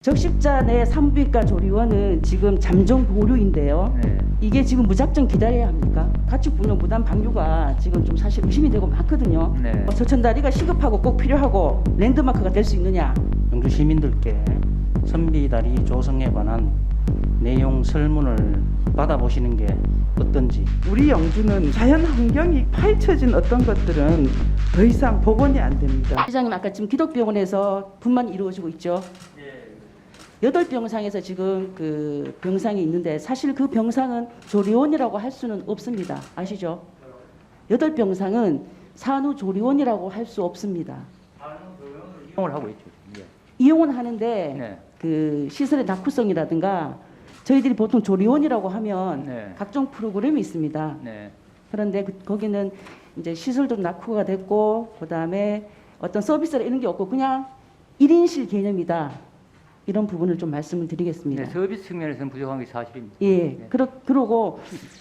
적십자 내 산부인과 조리원은 지금 잠정 보류인데요. 이게 지금 무작정 기다려야 합니까? 가축분뇨 무단 방류가 지금 좀 사실 의심이 되고 많거든요. 서천다리가 시급하고 꼭 필요하고 랜드마크가 될 수 있느냐? 영주 시민들께 선비다리 조성에 관한 내용 설문을 받아보시는 게 어떤지. 우리 영주는 자연 환경이 파헤쳐진 어떤 것들은 더 이상 복원이 안 됩니다. 시장님 아까 지금 기독병원에서 분만이 이루어지고 있죠. 8병상에서 지금 그 병상이 있는데 사실 그 병상은 조리원이라고 할 수는 없습니다. 아시죠? 8병상은 산후조리원이라고 할 수 없습니다. 이용을 하고 있죠. 이용은 하는데 그 시설의 낙후성이라든가 저희들이 보통 조리원이라고 하면 각종 프로그램이 있습니다. 그런데 거기는 이제 시설도 낙후가 됐고 그다음에 어떤 서비스나 이런 게 없고 그냥 1인실 개념이다. 이런 부분을 좀 말씀을 드리겠습니다. 서비스 측면에서는 부족한 게 사실입니다. 예, 그러고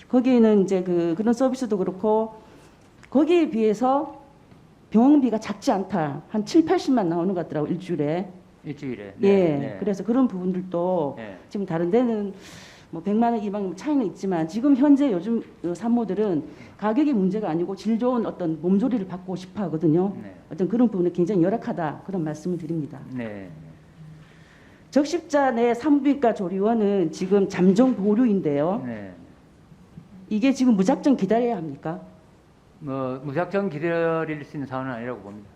거기에는 이제 그런 서비스도 그렇고 거기에 비해서 병원비가 작지 않다. 한 7, 80만 나오는 것 같더라고 일주일에. 그래서 그런 부분들도 지금 다른 데는 뭐 100만 원, 200만 원 차이는 있지만 지금 현재 요즘 산모들은 가격이 문제가 아니고 질 좋은 어떤 몸조리를 받고 싶어 하거든요. 어떤 그런 부분은 굉장히 열악하다. 그런 말씀을 드립니다. 적십자 내 산부인과 조리원은 지금 잠정 보류인데요. 이게 지금 무작정 기다려야 합니까? 뭐 무작정 기다릴 수 있는 사안은 아니라고 봅니다.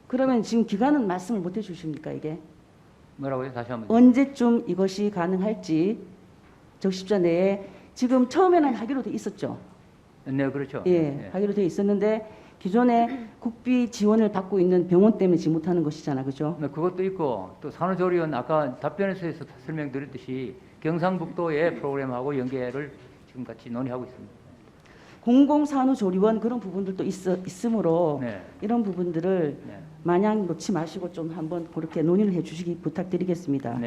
그러면 지금 기간은 말씀을 못 해주십니까 이게? 뭐라고요? 다시 한번. 언제쯤 이것이 가능할지 적십자 내에 지금 처음에는 하기로 돼 있었죠. 네, 그렇죠. 하기로 돼 있었는데 기존에 국비 지원을 받고 있는 병원 때문에 지금 못하는 것이잖아, 그죠? 그것도 있고 또 산후조리원 아까 답변에서 설명드렸듯이 경상북도의 프로그램하고 연계를 지금 같이 논의하고 있습니다. 공공산후조리원 그런 부분들도 있으므로 이런 부분들을 마냥 놓지 마시고 좀 한번 그렇게 논의를 해주시기 부탁드리겠습니다.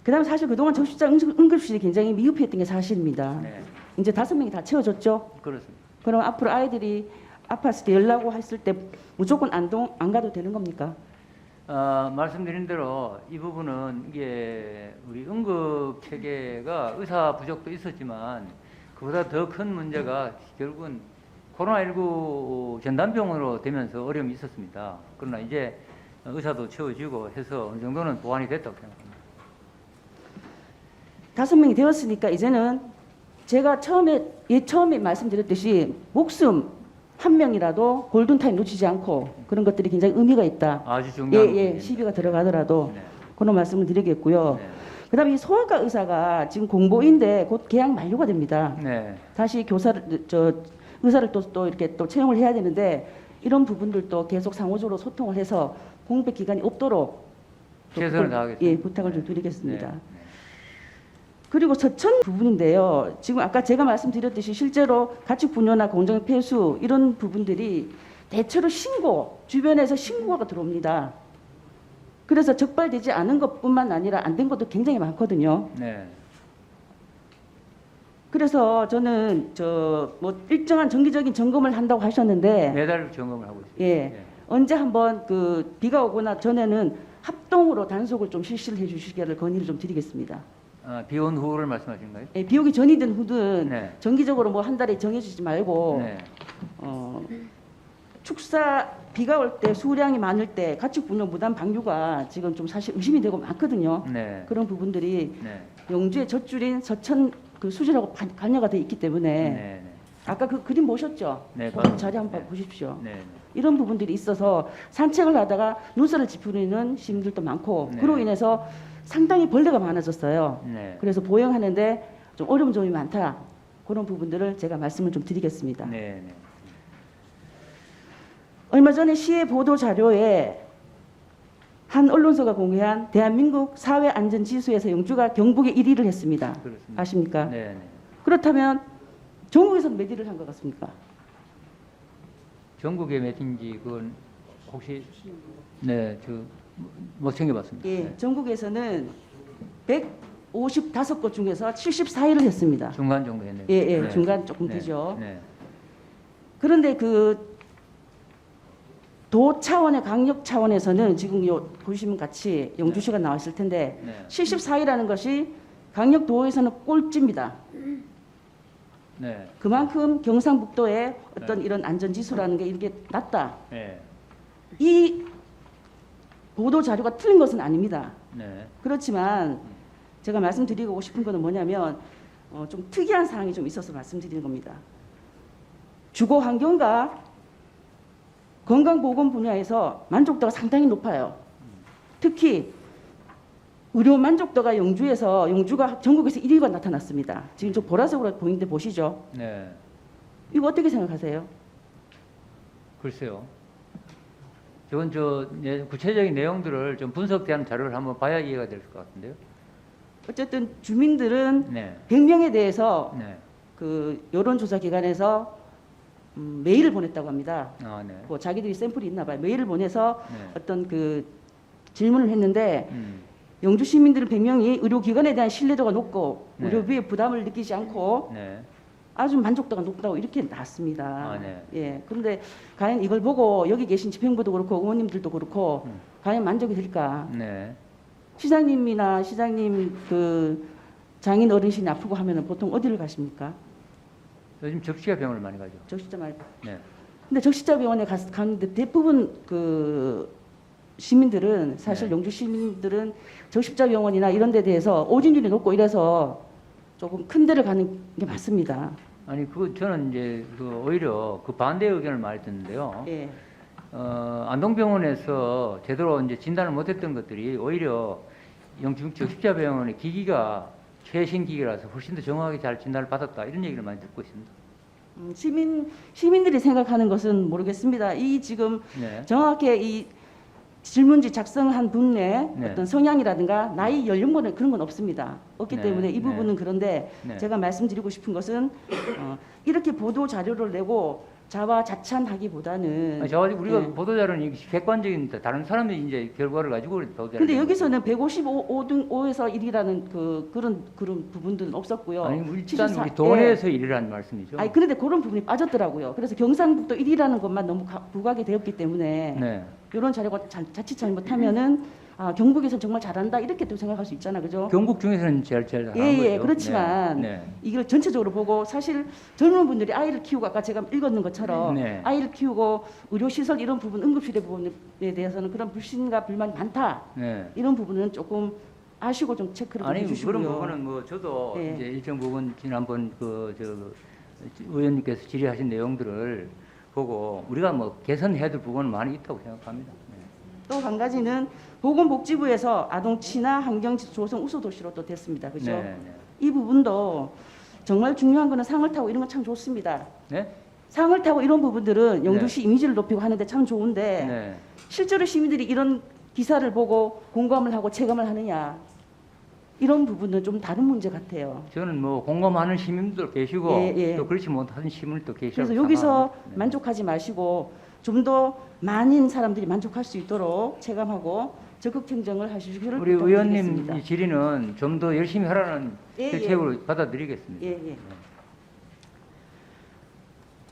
그다음에 사실 그동안 적십자 응급실이 굉장히 미흡했던 게 사실입니다. 이제 5명이 다 채워졌죠? 그렇습니다. 그럼 앞으로 아이들이 아팠을 때 연락 했을 때 무조건 안 가도 되는 겁니까? 말씀드린 대로 이 부분은 이게 우리 응급 체계가 의사 부족도 있었지만 그보다 더 큰 문제가 결국은 코로나19 전담병원으로 되면서 어려움이 있었습니다. 그러나 이제 의사도 채워지고 해서 어느 정도는 보완이 됐다고 생각합니다. 5명이 되었으니까 이제는 제가 처음에 말씀드렸듯이 목숨 한 명이라도 골든타임 놓치지 않고 그런 것들이 굉장히 의미가 있다. 아주 중요한 시비가 들어가더라도 그런 말씀을 드리겠고요. 그다음에 이 소아과 의사가 지금 공보인데 곧 계약 만료가 됩니다. 다시 의사를 또 이렇게 또 채용을 해야 되는데 이런 부분들도 계속 상호적으로 소통을 해서 공백 기간이 없도록 최선을 다하겠습니다. 부탁을 좀 드리겠습니다. 그리고 서천 부분인데요. 지금 아까 제가 말씀드렸듯이 실제로 가축분뇨나 공정 폐수 이런 부분들이 대체로 주변에서 신고가 들어옵니다. 그래서 적발되지 않은 것뿐만 아니라 안 된 것도 굉장히 많거든요. 그래서 저는 뭐 일정한 정기적인 점검을 한다고 하셨는데 매달 점검을 하고 있습니다. 언제 한번 비가 오거나 전에는 합동으로 단속을 좀 실시를 해주시기를 건의를 좀 드리겠습니다. 비 온 후를 말씀하신가요? 비 오기 전이든 후든 정기적으로 뭐 한 달에 정해주지 말고 축사 비가 올 때 수량이 많을 때 가축분뇨 무단 방류가 지금 좀 사실 의심이 되고 많거든요. 그런 부분들이 영주의 젖줄인 서천 수질하고 관여가 돼 있기 때문에 아까 그 그림 보셨죠? 자리 한번 보십시오. 이런 부분들이 있어서 산책을 하다가 눈살을 찌푸리는 시민들도 많고 그로 인해서 상당히 벌레가 많아졌어요. 그래서 보행하는데 좀 어려운 점이 많다. 그런 부분들을 제가 말씀을 좀 드리겠습니다. 얼마 전에 시의 보도 자료에 한 언론사가 공개한 대한민국 사회안전지수에서 영주가 경북에 1위를 했습니다. 그렇습니다. 아십니까? 그렇다면 전국에서는 몇 위를 한 것 같습니까? 전국에 몇인지 그건 혹시 못 챙겨봤습니다. 전국에서는 155곳 중에서 74위를 했습니다. 중간 정도 했네요. 중간 조금 되죠. 그런데 도 차원의 강력 차원에서는 지금 요 보시면 같이 영주시가 나왔을 텐데 네. 74이라는 것이 강력도에서는 꼴찌입니다. 네. 그만큼 경상북도의 어떤 이런 안전지수라는 게 이렇게 낮다. 네. 이 보도 자료가 틀린 것은 아닙니다. 네. 그렇지만 제가 말씀드리고 싶은 것은 뭐냐면 좀 특이한 사항이 좀 있어서 말씀드리는 겁니다. 주거 환경과 건강보건 분야에서 만족도가 상당히 높아요. 특히 의료 만족도가 영주가 전국에서 1위가 나타났습니다. 지금 좀 보라색으로 보이는데 보시죠. 네. 이거 어떻게 생각하세요? 글쎄요. 저건 구체적인 내용들을 좀 분석되는 자료를 한번 봐야 이해가 될 것 같은데요. 어쨌든 주민들은 네. 100명에 대해서 네. 그 여론조사 기관에서 메일을 보냈다고 합니다. 아, 네. 뭐 자기들이 샘플이 있나 봐요. 메일을 보내서 네. 어떤 그 질문을 했는데 음. 영주 시민들 100명이 의료기관에 대한 신뢰도가 높고 네. 의료비에 부담을 느끼지 않고 네. 아주 만족도가 높다고 이렇게 나왔습니다. 아, 네. 예. 그런데 과연 이걸 보고 여기 계신 집행부도 그렇고 의원님들도 그렇고 과연 만족이 될까? 네. 시장님 그 장인 어르신이 아프고 하면은 보통 어디를 가십니까? 요즘 적시가 병원을 많이 가죠. 적시자 말고. 네. 근데 적시자병원에 갔는데 대부분 그 시민들은 사실 네. 영주 시민들은 적시자병원이나 이런 데 대해서 오진율이 높고 이래서 조금 큰 데를 가는 게 맞습니다. 아니 저는 이제 오히려 그 반대 의견을 많이 듣는데요. 예. 안동병원에서 제대로 이제 진단을 못했던 것들이 오히려 영주 적십자병원의 기기가 최신 기기라서 훨씬 더 정확하게 잘 진단을 받았다 이런 얘기를 많이 듣고 있습니다. 시민들이 생각하는 것은 모르겠습니다. 이 지금 네. 정확하게 이 질문지 작성한 분의 네. 어떤 성향이라든가 나이 연령권은 그런 건 없습니다. 없기 네. 때문에 이 네. 부분은 그런데 네. 제가 말씀드리고 싶은 것은 이렇게 보도 자료를 내고 자화자찬하기보다는 우리가 예. 보도자료는 객관적인 다른 사람들이 이제 결과를 가지고 보도자료. 근데 여기서는 155등 1이라는 그런 부분들은 없었고요. 아니 일단 74 우리 도내에서 일이라는 말씀이죠. 아니 그런데 그런 부분이 빠졌더라고요. 그래서 경상북도 1위라는 것만 너무 부각이 되었기 때문에 네. 이런 자료가 자칫 잘못하면은 경북에서 정말 잘한다 이렇게 또 생각할 수 있잖아, 그죠? 경북 중에서는 제일 잘하는 예, 거죠. 그렇지만 네. 이걸 전체적으로 보고 사실 젊은 분들이 아이를 키우고 아까 제가 읽었는 것처럼 네. 아이를 키우고 의료시설 이런 부분 응급실의 부분에 대해서는 그런 불신과 불만이 많다. 네. 이런 부분은 조금 아시고 좀 체크를 좀 아니 해주시고요. 그런 부분은 뭐 저도 네. 이제 일정 부분 지난번 의원님께서 질의하신 내용들을 보고 우리가 뭐 개선해야 될 부분은 많이 있다고 생각합니다. 네. 또 한 가지는 보건복지부에서 아동 친화 환경 조성 우수 도시로 또 됐습니다. 그죠? 네. 이 부분도 정말 중요한 거는 상을 타고 이런 건 참 좋습니다. 네? 상을 타고 이런 부분들은 영주시 이미지를 높이고 하는데 참 좋은데 네. 실제로 시민들이 이런 기사를 보고 공감을 하고 체감을 하느냐 이런 부분은 좀 다른 문제 같아요. 저는 뭐 공감하는 시민도 계시고 예. 또 그렇지 못하는 시민도 계시고 그래서 여기서 만족하지 마시고 좀 더 많은 사람들이 만족할 수 있도록 체감하고 적극 행정을 하시기를 우리 의원님 부탁드리겠습니다. 이 질의는 좀 더 열심히 하라는 예, 대책으로 받아들이겠습니다. 예.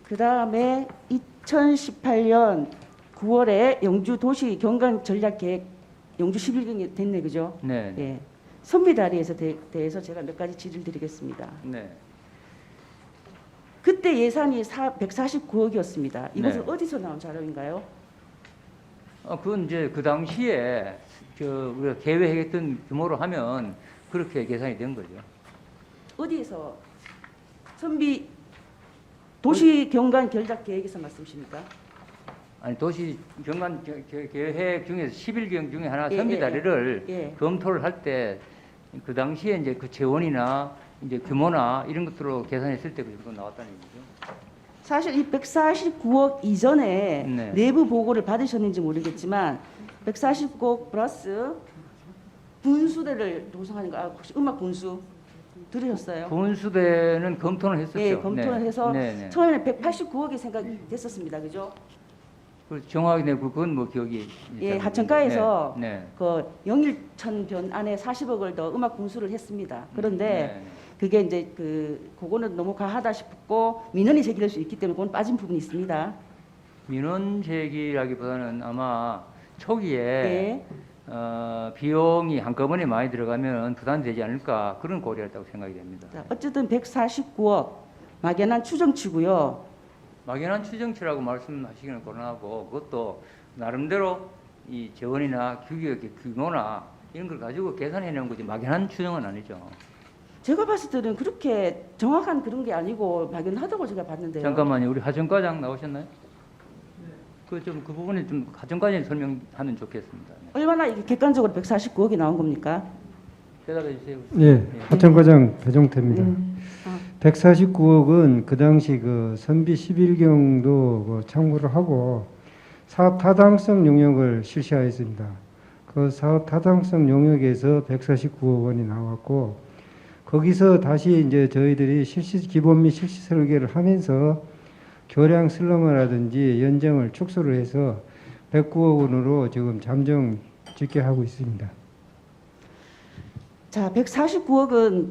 그 다음에 2018년 9월에 영주 도시 경관 전략 계획 영주 11경이 됐네, 그죠? 네. 예. 선비 다리에서 대해서 제가 몇 가지 질의를 드리겠습니다. 네. 그때 예산이 149억이었습니다. 이것은 네. 어디서 나온 자료인가요? 그건 이제 그 당시에 우리가 계획했던 규모로 하면 그렇게 계산이 된 거죠. 어디에서 선비 도시 경관 전략 계획에서 말씀이십니까? 아니 도시 경관 계획 중에서 11경 중에 하나 예, 선비다리를 예. 검토를 할 때 그 당시에 이제 그 재원이나 이제 규모나 이런 것들로 계산했을 때 그거 나왔다는 얘기죠. 사실 이 149억 이전에 네. 내부 보고를 받으셨는지 모르겠지만 149억 플러스 분수대를 조성하는 거 혹시 음악 분수 들으셨어요? 분수대는 검토는 했었죠. 예, 검토를 네. 해서 네. 처음에 189억이 생각됐었습니다. 그죠? 정확히 그건 뭐 기억이 예, 잘 하천가에서 네. 그 영일천 변 안에 40억을 더 음악 분수를 했습니다. 그런데 네. 그게 이제 그거는 너무 과하다 싶고 민원이 제기될 수 있기 때문에 그건 빠진 부분이 있습니다. 민원 제기라기보다는 아마 초기에 예. 비용이 한꺼번에 많이 들어가면 부담되지 않을까 그런 고려했다고 생각이 됩니다. 자, 어쨌든 149억 막연한 추정치고요. 막연한 추정치라고 말씀하시기는 곤란하고 그것도 나름대로 이 재원이나 규격의 규모나 이런 걸 가지고 계산해내는 거지 막연한 추정은 아니죠. 제가 봤을 때는 그렇게 정확한 그런 게 아니고 막연하다고 제가 봤는데요. 잠깐만요. 우리 하정과장 나오셨나요? 그 부분에 좀 하정과장이 설명하면 좋겠습니다. 네. 얼마나 이게 객관적으로 149억이 나온 겁니까? 대답해 주세요. 예, 하천과장 배종태입니다. 149억은 그 당시 그 선비 11경도 참고를 하고 사업 타당성 용역을 실시하였습니다. 그 사업 타당성 용역에서 149억 원이 나왔고 거기서 다시 이제 저희들이 기본 및 실시 설계를 하면서 교량 슬러머라든지 연정을 축소를 해서 109억 원으로 지금 잠정 짓게 하고 있습니다. 자, 149억은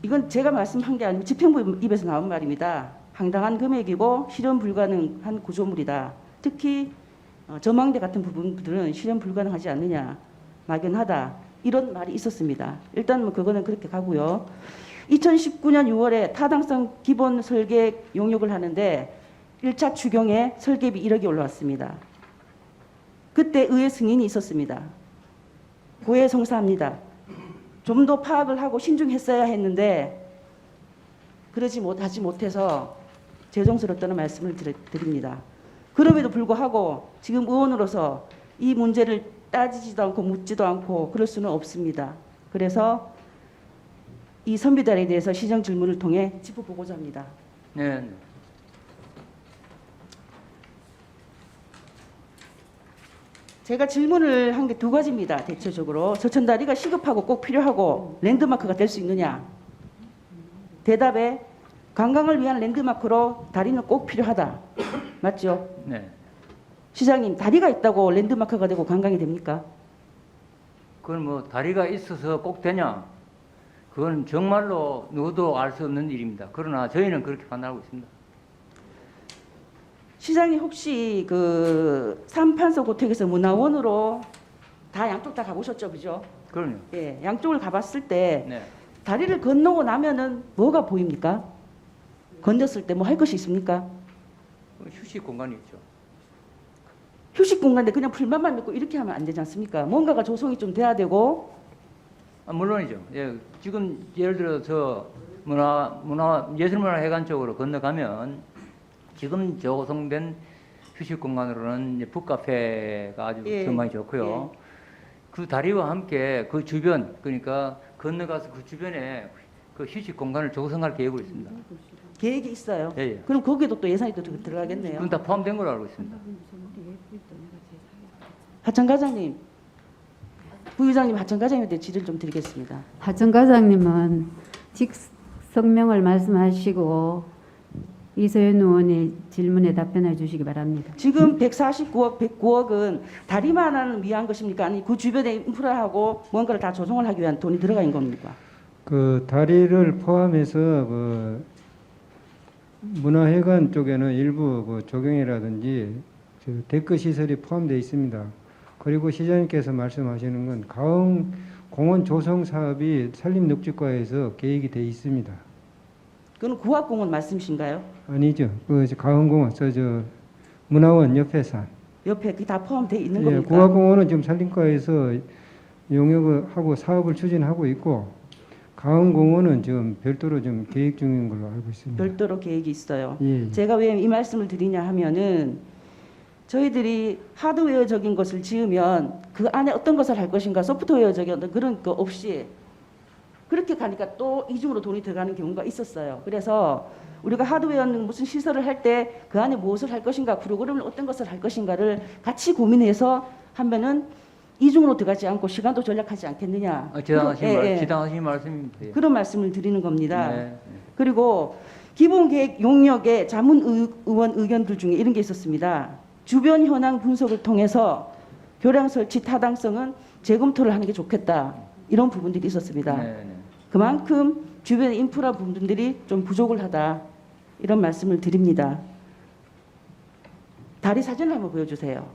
이건 제가 말씀한 게 아니고 집행부 입에서 나온 말입니다. 황당한 금액이고 실현 불가능한 구조물이다. 특히 전망대 같은 부분들은 실현 불가능하지 않느냐, 막연하다 이런 말이 있었습니다. 일단 뭐 그거는 그렇게 가고요. 2019년 6월에 타당성 기본 설계 용역을 하는데 1차 추경에 설계비 1억이 올라왔습니다. 그때 의회 승인이 있었습니다. 고해성사합니다. 좀 더 파악을 하고 신중했어야 했는데 그러지 못하지 못해서 죄송스럽다는 말씀을 드립니다. 그럼에도 불구하고 지금 의원으로서 이 문제를 따지지도 않고 묻지도 않고 그럴 수는 없습니다. 그래서 이 선비단에 대해서 시정 질문을 통해 짚어보고자 합니다. 네. 제가 질문을 한 게 두 가지입니다. 대체적으로 저천다리가 시급하고 꼭 필요하고 랜드마크가 될 수 있느냐. 대답에 관광을 위한 랜드마크로 다리는 꼭 필요하다. 맞죠? 네. 시장님, 다리가 있다고 랜드마크가 되고 관광이 됩니까? 그건 뭐 다리가 있어서 꼭 되냐? 그건 정말로 누구도 알 수 없는 일입니다. 그러나 저희는 그렇게 판단하고 있습니다. 시장님 혹시 그 삼판서 고택에서 문화원으로 다 양쪽 다 가보셨죠, 그죠? 그럼요. 예, 양쪽을 가봤을 때 네. 다리를 건너고 나면은 뭐가 보입니까? 건넜을 때 뭐 할 것이 있습니까? 휴식 공간이 있죠. 휴식 공간인데 그냥 풀만만 믿고 이렇게 하면 안 되지 않습니까? 뭔가가 조성이 좀 돼야 되고. 물론이죠. 예, 지금 예를 들어 저 예술문화회관 쪽으로 건너가면 지금 조성된 휴식 공간으로는 이제 북카페가 아주 예, 전망이 좋고요. 그 다리와 함께 그 주변, 그러니까 건너가서 그 주변에 그 휴식 공간을 조성할 계획으로 있습니다. 계획이 있어요. 예, 예. 그럼 거기에도 또 예산이 또 들어가겠네요. 그건 다 포함된 걸로 알고 있습니다. 하천 과장님, 부의장님, 하천 과장님한테 질의를 좀 드리겠습니다. 하천 과장님은 직성명을 말씀하시고 이소연 의원의 질문에 답변해 주시기 바랍니다. 지금 149억, 109억은 다리만을 위한 것입니까? 아니 그 주변에 인프라하고 뭔가를 다 조성을 하기 위한 돈이 들어가 있는 겁니까? 그 다리를 포함해서 그 문화회관 쪽에는 일부 그 조경이라든지 데크 시설이 포함되어 있습니다. 그리고 시장님께서 말씀하시는 건 가흥 공원 조성 사업이 산림녹지과에서 계획이 되어 있습니다. 그건 구합공원 말씀이신가요? 아니죠. 그 가흥공원 저 문화원 옆에 산. 옆에 그게 다 포함되어 있는 예, 겁니까? 구합공원은 지금 산림과에서 용역을 하고 사업을 추진하고 있고 가흥공원은 지금 별도로 좀 계획 중인 걸로 알고 있습니다. 별도로 계획이 있어요. 예. 제가 왜 이 말씀을 드리냐 하면은 저희들이 하드웨어적인 것을 지으면 그 안에 어떤 것을 할 것인가 소프트웨어적인 어떤 그런 거 없이 그렇게 가니까 또 이중으로 돈이 들어가는 경우가 있었어요. 그래서 우리가 하드웨어는 무슨 시설을 할 때 그 안에 무엇을 할 것인가, 프로그램을 어떤 것을 할 것인가를 같이 고민해서 하면은 이중으로 들어가지 않고 시간도 절약하지 않겠느냐. 지당하신 말씀입니다. 예. 그런 말씀을 드리는 겁니다. 네. 그리고 기본계획 용역의 자문의원 의견들 중에 이런 게 있었습니다. 주변 현황 분석을 통해서 교량 설치 타당성은 재검토를 하는 게 좋겠다. 이런 부분들이 있었습니다. 네, 네. 그만큼 주변 인프라 부분들이 좀 부족을 하다. 이런 말씀을 드립니다. 다리 사진을 한번 보여주세요.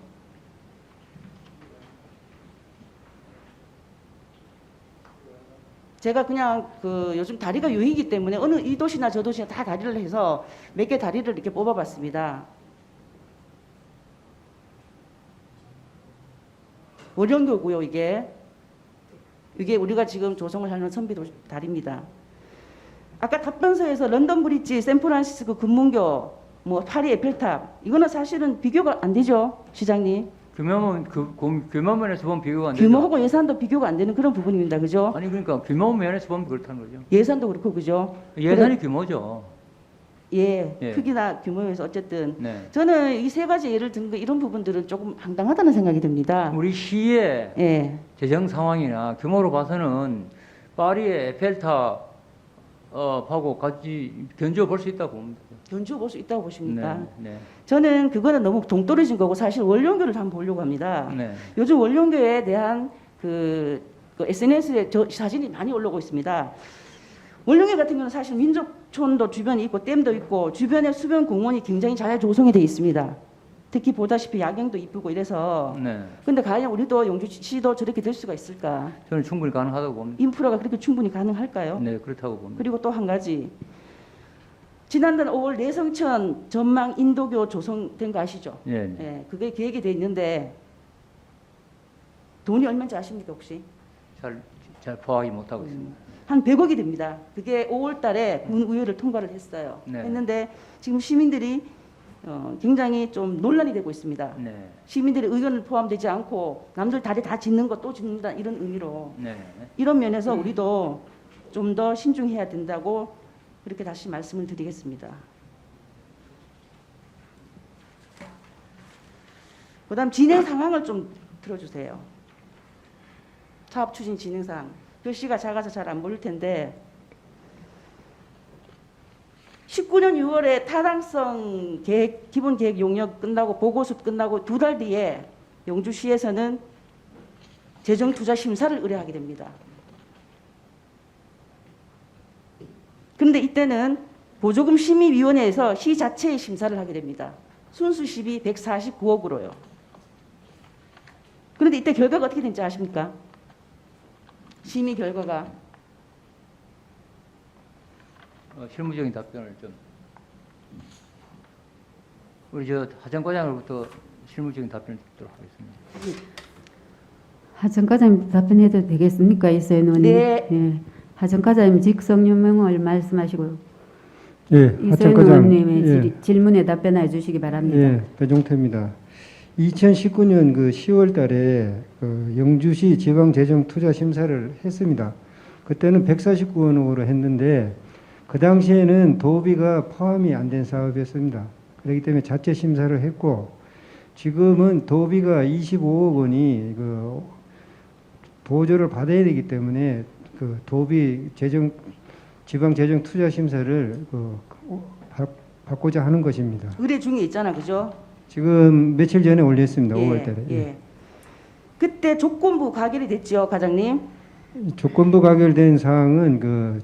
제가 그냥 그 요즘 다리가 유행이기 때문에 어느 이 도시나 저 도시나 다 다리를 해서 몇 개 다리를 이렇게 뽑아봤습니다. 월령교고요, 이게 우리가 지금 조성을 하는 선비 다리입니다. 아까 답변서에서 런던 브릿지, 샌프란시스코 금문교, 뭐 파리 에펠탑, 이거는 사실은 비교가 안 되죠, 시장님. 규모면에서 보면 비교가 안 되죠. 규모하고 예산도 비교가 안 되는 그런 부분입니다, 그죠? 아니 그러니까 규모 면에서 보면 그렇다는 거죠. 예산도 그렇고, 그죠? 예산이 규모죠. 예, 예. 크기나 규모에서 어쨌든 네. 저는 이 세 가지 예를 든 거 이런 부분들은 조금 황당하다는 생각이 듭니다. 우리 시의 예, 재정 상황이나 규모로 봐서는 파리의 에펠탑 하고 같이 견주어 볼 수 있다고 봅니다. 견주어 볼 수 있다고 보십니까? 네. 저는 그거는 너무 동떨어진 거고 사실 원령교를 한번 보려고 합니다. 네. 요즘 원령교에 대한 그 SNS에 저 사진이 많이 올라오고 있습니다. 원령교 같은 경우는 사실 민족촌도 주변에 있고 댐도 있고 주변에 수변 공원이 굉장히 잘 조성이 되어 있습니다. 특히 보다시피 야경도 이쁘고 이래서. 네. 근데 과연 우리도 영주시도 저렇게 될 수가 있을까? 저는 충분히 가능하다고 봅니다. 인프라가 그렇게 충분히 가능할까요? 네, 그렇다고 봅니다. 그리고 또 한 가지. 지난달 5월 내성천 전망 인도교 조성된 거 아시죠? 네. 네. 예, 그게 계획이 돼 있는데 돈이 얼마인지 아십니까 혹시? 잘 파악이 못하고 있습니다. 한 100억이 됩니다. 그게 5월 달에 군의회를 통과를 했어요. 네. 했는데 지금 시민들이 굉장히 좀 논란이 되고 있습니다. 네. 시민들의 의견을 포함되지 않고 남들 다리 다 짓는 거 또 짓는다 이런 의미로 네. 이런 면에서 우리도 좀 더 신중해야 된다고 그렇게 다시 말씀을 드리겠습니다. 그다음 진행 상황을 좀 들어주세요. 사업 추진 진행 상황. 글씨가 작아서 잘 안 보일 텐데 19년 6월에 타당성 계획, 기본 계획 용역 끝나고 보고서 끝나고 2달 뒤에 영주시에서는 재정 투자 심사를 의뢰하게 됩니다. 그런데 이때는 보조금 심의위원회에서 시 자체의 심사를 하게 됩니다. 순수 시비 149억으로요. 그런데 이때 결과가 어떻게 된지 아십니까? 심의 결과가 실무적인 답변을 좀 우리 저 하정 과장으로부터 실무적인 답변을 듣도록 하겠습니다. 하정 과장님 답변해도 되겠습니까, 이소연 의원님? 네. 예. 하정 과장님 직성유명을 말씀하시고요. 예, 이소연 과장. 의원님의 질문에 답변해 주시기 바랍니다. 예, 배종태입니다. 2019년 그 10월 달에 그 영주시 지방재정투자심사를 했습니다. 그때는 149원으로 했는데 그 당시에는 도비가 포함이 안 된 사업이었습니다. 그렇기 때문에 자체 심사를 했고 지금은 도비가 25억 원이 그 보조를 받아야 되기 때문에 그 도비 지방재정투자심사를 받고자 하는 것입니다. 의뢰 중에 있잖아, 그죠? 지금 며칠 전에 올렸습니다. 5월 달에. 예. 그때 조건부 가결이 됐죠, 과장님? 조건부 가결된 사항은 그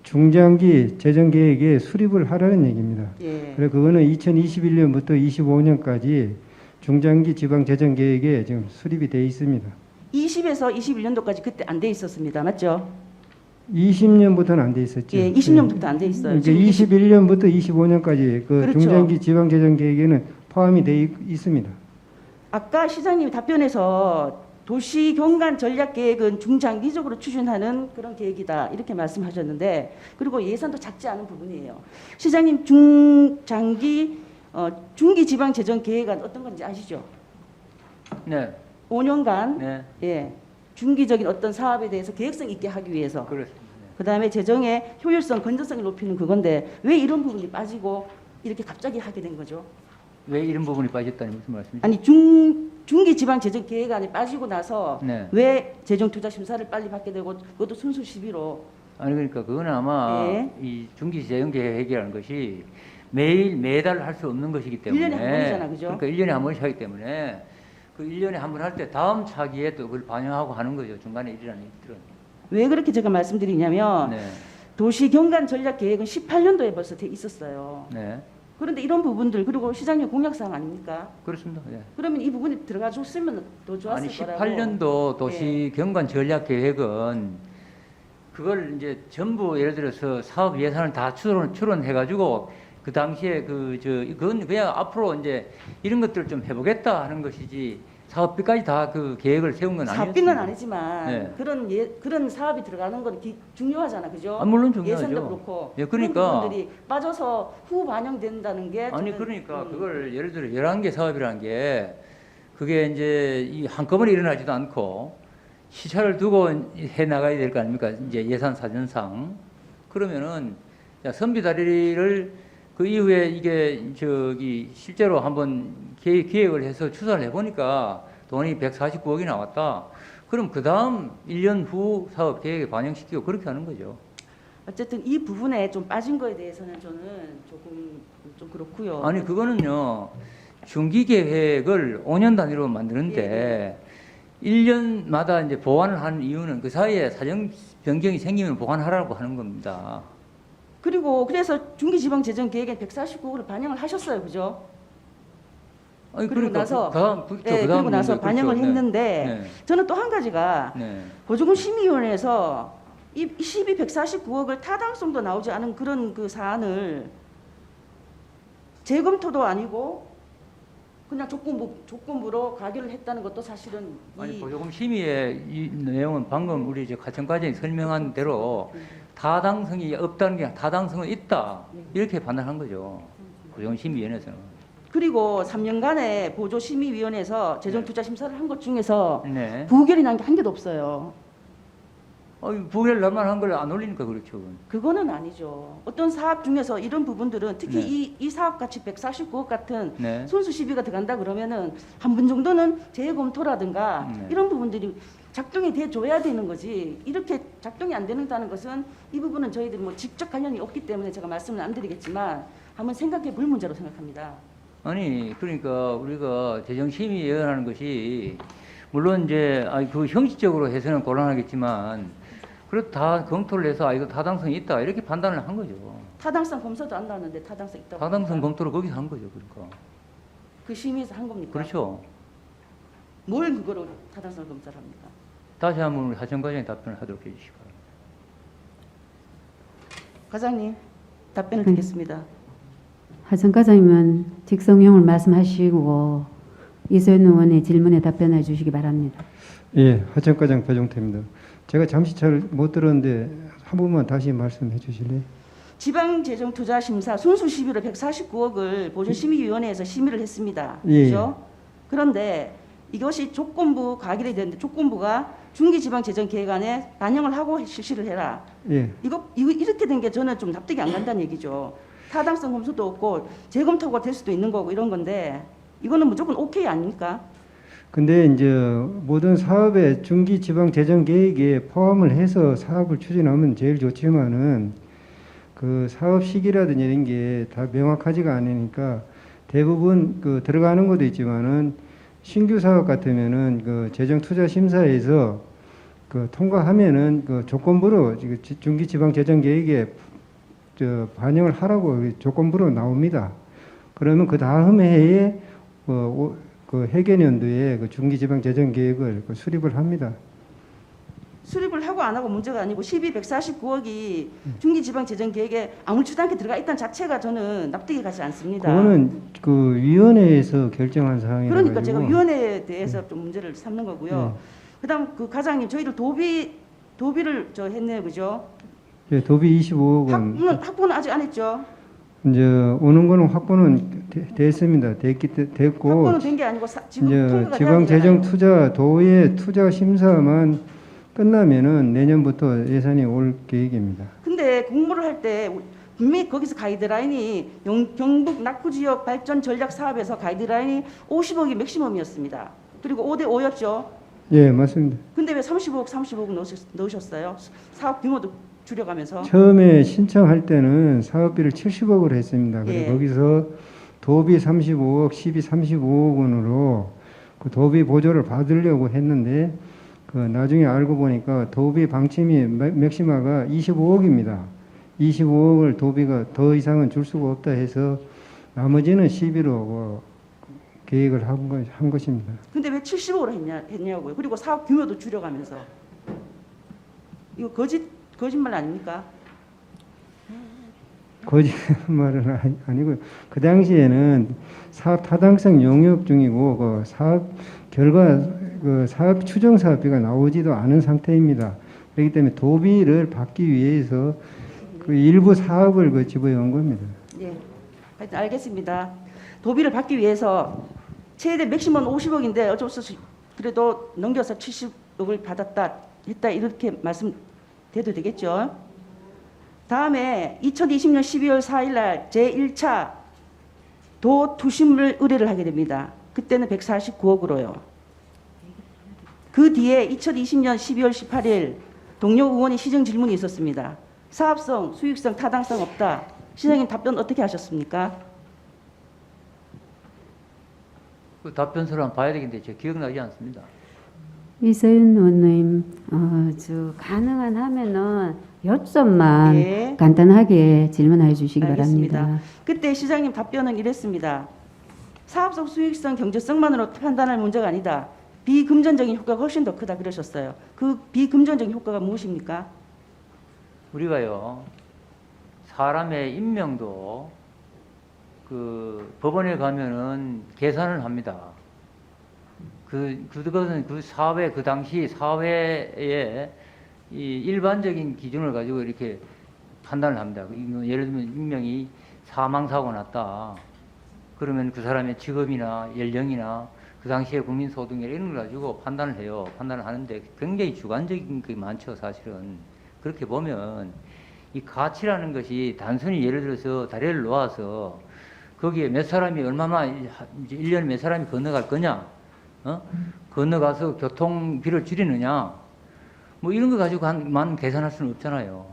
중장기 재정 계획에 수립을 하라는 얘기입니다. 예. 그래 그거는 2021년부터 25년까지 중장기 지방 재정 계획에 지금 수립이 돼 있습니다. 20에서 21년도까지 그때 안 돼 있었습니다. 맞죠? 20년부터는 안 돼 있었죠. 예, 20년부터 안 돼 있어요. 그러니까 21년부터 25년까지 그 그렇죠. 중장기 지방 재정 계획에는 포함이 돼 있습니다. 아까 시장님이 답변에서 도시 경관 전략 계획은 중장기적으로 추진하는 그런 계획이다 이렇게 말씀하셨는데 그리고 예산도 작지 않은 부분이에요. 시장님 중장기 중기 지방 재정 계획은 어떤 건지 아시죠? 네. 5년간 네. 예, 중기적인 어떤 사업에 대해서 계획성 있게 하기 위해서 그렇습니다. 그다음에 재정의 효율성, 건전성을 높이는 그건데 왜 이런 부분이 빠지고 이렇게 갑자기 하게 된 거죠? 왜 이런 부분이 빠졌다니 무슨 말씀이죠? 아니 중기 지방 재정 계획안이 빠지고 나서 네. 왜 재정 투자 심사를 빨리 받게 되고 그것도 순수 시비로 아니 그러니까 그거는 아마 예. 이 중기 재정 계획이라는 것이 매달 할 수 없는 것이기 때문에 1년에 한 번이잖아, 그죠? 그러니까 1년에 한 번씩 하기 때문에 그 1년에 한 번 할 때 다음 차기에 또 그걸 반영하고 하는 거죠. 중간에 일이라는 일들은. 왜 그렇게 제가 말씀드리냐면 네. 도시 경관 전략 계획은 18년도에 벌써 돼 있었어요. 네. 그런데 이런 부분들 그리고 시장님 공약사항 아닙니까? 그렇습니다. 예. 그러면 이 부분이 들어가 줬으면 더 좋았을 아니 거라고. 18년도 도시 경관 전략 계획은 그걸 이제 전부 예를 들어서 사업 예산을 다 추론해 가지고 그 당시에 그건 그냥 앞으로 이제 이런 것들을 좀 해보겠다 하는 것이지 사업비까지 다 그 계획을 세운 건 아니었습니다. 사업비는 아니지만 네. 그런 사업이 들어가는 건 중요하잖아, 그죠? 아, 물론 중요하죠. 예산도 그렇고. 예, 그러니까 그런 부분들이 빠져서 후 반영된다는 게 아니 저는, 그러니까 그걸 예를 들어 11개 사업이라는 게 그게 이제 이 한꺼번에 일어나지도 않고 시차를 두고 해 나가야 될 거 아닙니까? 이제 예산 사정상. 그러면은 야, 선비다리를 그 이후에 이게 실제로 한번 기획을 해서 추사를 해보니까 돈이 149억이 나왔다. 그럼 그 다음 1년 후 사업 계획에 반영시키고 그렇게 하는 거죠. 어쨌든 이 부분에 좀 빠진 거에 대해서는 저는 조금 좀 그렇고요. 아니 그거는요 중기 계획을 5년 단위로 만드는데 1년마다 이제 보완을 하는 이유는 그 사이에 사정 변경이 생기면 보완하라고 하는 겁니다. 그리고 그래서 중기지방재정계획에 149억을 반영을 하셨어요, 그죠? 아니, 그리고 그러니까 나서 그다음 그리고 나서 문제, 반영을 그렇죠. 했는데 네. 저는 또 한 가지가 네. 보조금 심의위원회에서 이 149억을 타당성도 나오지 않은 그런 그 사안을 재검토도 아니고 그냥 조건부로 가결을 했다는 것도 사실은 아니 보조금 심의의 이 내용은 방금 우리 이제 가천과장이 설명한 대로 타당성이 없다는 게 타당성은 있다 이렇게 판단한 거죠. 보조금 심의위원회에서는. 그리고 3년간의 보조심의위원회에서 재정투자심사를 한 것 중에서 네. 부결이 난 게 한 개도 없어요. 부결 날만 한 걸 안 올리니까 그렇죠. 그거는 아니죠. 어떤 사업 중에서 이런 부분들은 특히 네. 이 사업 가치 149억 같은 네. 손수 시비가 들어간다 그러면은 한 번 정도는 재검토라든가 네. 이런 부분들이 작동이 돼 줘야 되는 거지. 이렇게 작동이 안 된다는 것은 이 부분은 저희들이 뭐 직접 관련이 없기 때문에 제가 말씀을 안 드리겠지만 한번 생각해 볼 문제로 생각합니다. 아니 그러니까 우리가 재정심의위원회라는 것이 물론 이제 그 형식적으로 해서는 곤란하겠지만 그래도 다 검토를 해서 이거 타당성이 있다 이렇게 판단을 한 거죠. 타당성 검사도 안 나왔는데 타당성 있다고. 타당성 합니까? 검토를 거기서 한 거죠. 그러니까. 그 심의에서 한 겁니까? 그렇죠. 뭘 그거로 타당성 검사를 합니까? 다시 한번 우리 하정 과장이 답변을 하도록 해주시기 바랍니다. 과장님 답변을 듣겠습니다. 하정 과장님은 직성용을 말씀하시고 이소연 의원의 질문에 답변해 주시기 바랍니다. 예, 하천과장 배종태입니다. 제가 잠시 잘 못 들었는데 한 번만 다시 말씀해 주실래요? 지방재정투자심사 순수 시비로 149억을 보조심의위원회에서 심의를 했습니다. 예. 그렇죠? 그런데 이것이 조건부 가결이 되는데 조건부가 중기지방재정계획안에 반영을 하고 실시를 해라. 예. 이거 이렇게 된 게 저는 좀 납득이 안 간다는 얘기죠. 타당성 검수도 없고 재검토가 될 수도 있는 거고 이런 건데 이거는 무조건 오케이 아닙니까? 근데 이제 모든 사업의 중기 지방 재정 계획에 포함을 해서 사업을 추진하면 제일 좋지만은 그 사업 시기라든지 이런 게 다 명확하지가 않으니까 대부분 그 들어가는 것도 있지만은 신규 사업 같으면은 그 재정 투자 심사에서 그 통과하면은 그 조건부로 중기 지방 재정 계획에 반영을 하라고 조건부로 나옵니다. 그러면 그 다음 해에 그 해계년도에 그 중기지방재정계획을 수립을 합니다. 수립을 하고 안 하고 문제가 아니고 149억이 중기지방재정계획에 아무렇지도 않게 들어가 있다는 자체가 저는 납득이 가지 않습니다. 그거는 그 위원회에서 결정한 사항이라 그러니까 가지고. 제가 위원회에 대해서 좀 문제를 삼는 거고요. 그다음 그 과장님 저희들 도비를 했네요, 그죠? 예, 도비 25억 원. 확보는 아직 안 했죠. 이제 오는 거는 확보는 됐습니다. 됐고. 확보는 된 게 아니고 지금 이제 통과가 지방재정 돼야 되잖아요. 투자 도의 투자 심사만 끝나면은 내년부터 예산이 올 계획입니다. 근데 공모를 할 때 분명히 거기서 가이드라인이 경북 낙후지역 발전 전략 사업에서 가이드라인이 50억이 맥시멈이었습니다. 그리고 5대 5였죠. 예, 맞습니다. 근데 왜 35억 넣으셨어요? 사업 규모도 줄여가면서. 처음에 신청할 때는 사업비를 70억으로 했습니다. 그래서 예. 거기서 도비 35억, 시비 35억 원으로 그 도비 보조를 받으려고 했는데 그 나중에 알고 보니까 도비 방침이 맥시마가 25억입니다. 25억을 도비가 더 이상은 줄 수가 없다 해서 나머지는 시비로 계획을 한 것입니다. 근데 왜 70억으로 했냐고요. 그리고 사업 규모도 줄여가면서. 이거 거짓말 아닙니까? 거짓말은 아니고요. 그 당시에는 사업 타당성 용역 중이고 그 사업 결과 그 사업 추정 사업비가 나오지도 않은 상태입니다. 그렇기 때문에 도비를 받기 위해서 그 일부 사업을 집어넣은 겁니다. 예, 하여튼 알겠습니다. 도비를 받기 위해서 최대 맥시멈 50억인데 어쩔 수 없이 그래도 넘겨서 70억을 받았다 했다 이렇게 말씀돼도 되겠죠. 다음에 2020년 12월 4일 날 제1차 도 투심을 의뢰를 하게 됩니다. 그때는 149억으로요. 그 뒤에 2020년 12월 18일 동료 의원이 시정 질문이 있었습니다. 사업성, 수익성, 타당성 없다. 시장님 답변 어떻게 하셨습니까? 그 답변서를 한번 봐야 되겠는데 제 기억나지 않습니다. 이서윤 의원님, 가능한 하면은 요점만 예. 간단하게 질문해 주시기 알겠습니다. 바랍니다. 그때 시장님 답변은 이랬습니다. 사업성, 수익성, 경제성만으로 판단할 문제가 아니다. 비금전적인 효과가 훨씬 더 크다 그러셨어요. 그 비금전적인 효과가 무엇입니까? 우리가요 사람의 임명도 그 법원에 가면은 계산을 합니다. 그것은 그 사회 그 당시 사회의 이 일반적인 기준을 가지고 이렇게 판단을 합니다. 예를 들면 임명이 사망 사고 났다. 그러면 그 사람의 직업이나 연령이나 그 당시의 국민 소득 이런 걸 가지고 판단을 해요. 판단을 하는데 굉장히 주관적인 게 많죠, 사실은. 그렇게 보면 이 가치라는 것이 단순히 예를 들어서 다리를 놓아서 거기에 몇 사람이 얼마만 이제 1년에 몇 사람이 건너갈 거냐, 건너가서 교통비를 줄이느냐, 뭐 이런 거 가지고만 계산할 수는 없잖아요.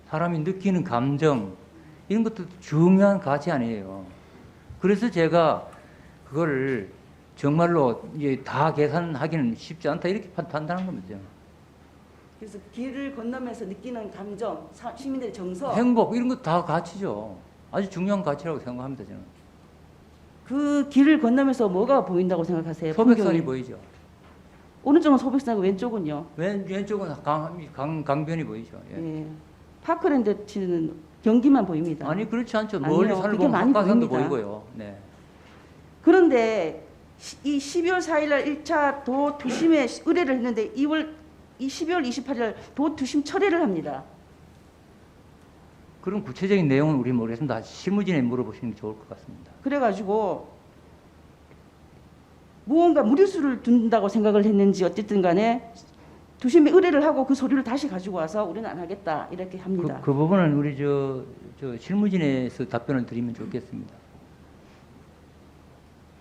사람이 느끼는 감정 이런 것도 중요한 가치 아니에요. 그래서 제가 그거를 정말로 이제 다 계산하기는 쉽지 않다 이렇게 판단한 겁니다. 그래서 길을 건너면서 느끼는 감정, 시민들의 정서, 행복 이런 거 다 가치죠. 아주 중요한 가치라고 생각합니다. 저는. 그 길을 건너면서 뭐가 보인다고 생각하세요? 소백산이 풍경이? 보이죠. 오른쪽은 소백산이고 왼쪽은요? 왼쪽은 강변이 보이죠. 예. 예. 파크랜드 치는 경기만 보입니다. 아니 그렇지 않죠. 아니요, 멀리 산을 그게 보면 많이 한가산도 보입니다. 보이고요. 네. 그런데 이 12월 4일 날 1차 도 투심에 의뢰를 했는데 이 12월 28일 날 도 투심 철회를 합니다. 그런 구체적인 내용은 우리 모르겠습니다. 실무진에 물어보시는 게 좋을 것 같습니다. 그래가지고 무언가 무리수를 둔다고 생각을 했는지 어쨌든 간에 투심에 의뢰를 하고 그 서류를 다시 가지고 와서 우리는 안 하겠다 이렇게 합니다. 그 부분은 우리 저 실무진에서 답변을 드리면 좋겠습니다.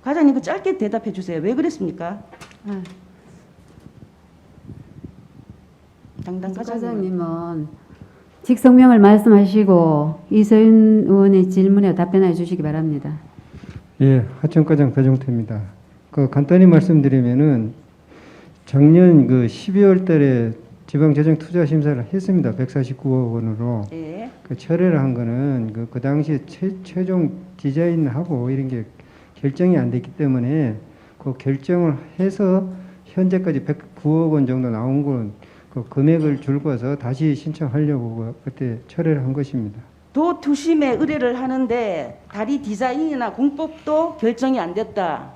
과장님 그 짧게 대답해 주세요. 왜 그랬습니까? 당당 과장님. 과장님은 직성명을 말씀하시고 이서윤 의원의 질문에 답변해 주시기 바랍니다. 예, 하천과장 배종태입니다. 간단히 말씀드리면은 작년 12월 달에 지방재정투자심사를 했습니다. 149억 원으로. 예. 철회를 한 거는 그 당시에 최종 디자인하고 이런 게 결정이 안 됐기 때문에 그 결정을 해서 현재까지 109억 원 정도 나온 건 그 금액을 줄거서 다시 신청하려고 그때 철회를 한 것입니다. 도 투심에 의뢰를 하는데 다리 디자인이나 공법도 결정이 안 됐다.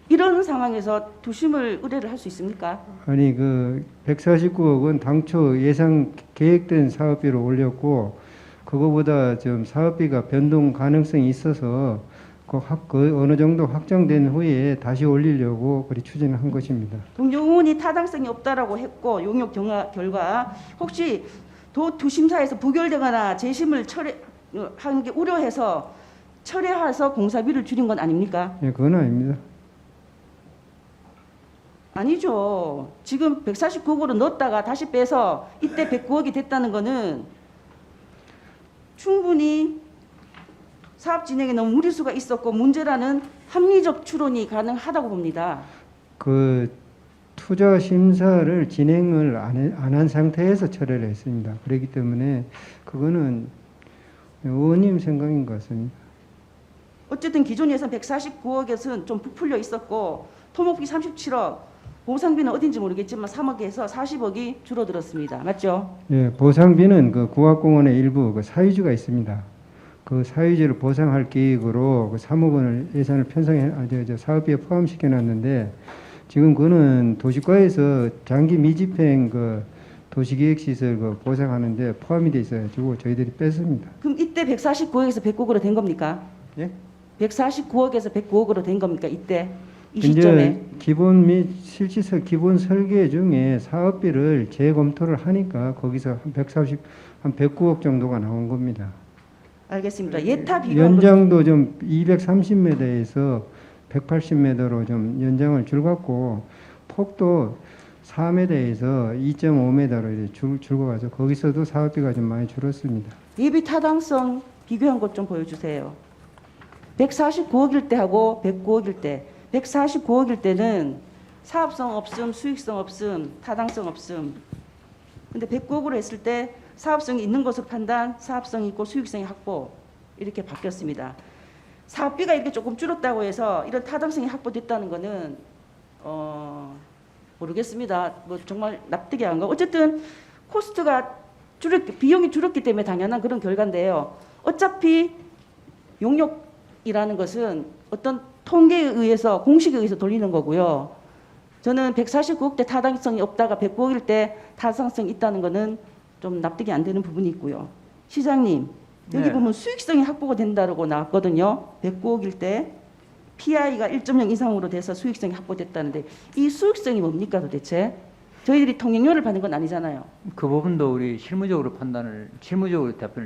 이런 상황에서 투심을 의뢰를 할 수 있습니까? 아니 149억은 당초 예상 계획된 사업비로 올렸고 그거보다 좀 사업비가 변동 가능성이 있어서 그 어느 정도 확정된 후에 다시 올리려고 그리 추진을 한 것입니다. 동료 의원이 타당성이 없다라고 했고 용역 결과 혹시 도 투심사에서 부결되거나 재심을 철회하는 게 우려해서 철회해서 공사비를 줄인 건 아닙니까? 예, 그건 아닙니다. 아니죠. 지금 149억으로 넣었다가 다시 빼서 이때 109억이 됐다는 거는 충분히 사업 진행에 너무 무리수가 있었고 문제라는 합리적 추론이 가능하다고 봅니다. 그 투자 심사를 진행을 안 한 상태에서 철회를 했습니다. 그렇기 때문에 그거는 의원님 생각인 것 같습니다. 어쨌든 기존 예산 149억에서는 좀 부풀려 있었고 토목비 37억, 보상비는 어딘지 모르겠지만 3억에서 40억이 줄어들었습니다. 맞죠? 예, 보상비는 그 국악공원의 일부 그 사유지가 있습니다. 그 사유지를 보상할 계획으로 그 3억 원을 예산을 편성해 사업비에 포함시켜 놨는데 지금 그거는 도시과에서 장기 미집행 그 도시기획시설 그 보상하는데 포함이 돼 있어가지고 저희들이 뺐습니다. 그럼 이때 149억에서 109억으로 된 겁니까? 예? 149억에서 109억으로 된 겁니까? 이때 이 이제 시점에 기본 및 실질적 기본 설계 중에 사업비를 재검토를 하니까 거기서 한 109억 정도가 나온 겁니다. 알겠습니다. 예타 비교한 연장도 좀 230m에서 180m로 좀 연장을 줄였고 폭도 4m에서 2.5m로 줄어가서 거기서도 사업비가 좀 많이 줄었습니다. 예비 타당성 비교한 것 좀 보여주세요. 149억일 때하고 109억일 때, 149억일 때는 사업성 없음, 수익성 없음, 타당성 없음. 근데 109억으로 했을 때 사업성이 있는 것으로 판단, 사업성이 있고 수익성이 확보 이렇게 바뀌었습니다. 사업비가 이렇게 조금 줄었다고 해서 이런 타당성이 확보됐다는 거는 모르겠습니다. 뭐 정말 납득이 안 가고 어쨌든 코스트가 비용이 줄었기 때문에 당연한 그런 결과인데요. 어차피 용역이라는 것은 어떤 통계에 의해서 공식에 의해서 돌리는 거고요. 저는 149억 대 타당성이 없다가 109억일 때 타당성이 있다는 거는 좀 납득이 안 되는 부분이 있고요. 시장님, 여기 네. 보면 수익성이 확보가 된다고 나왔거든요. 109억일 때 PI가 1.0 이상으로 돼서 수익성이 확보됐다는데 이 수익성이 뭡니까 도대체? 저희들이 통행료를 받는 건 아니잖아요. 그 부분도 우리 실무적으로 답변을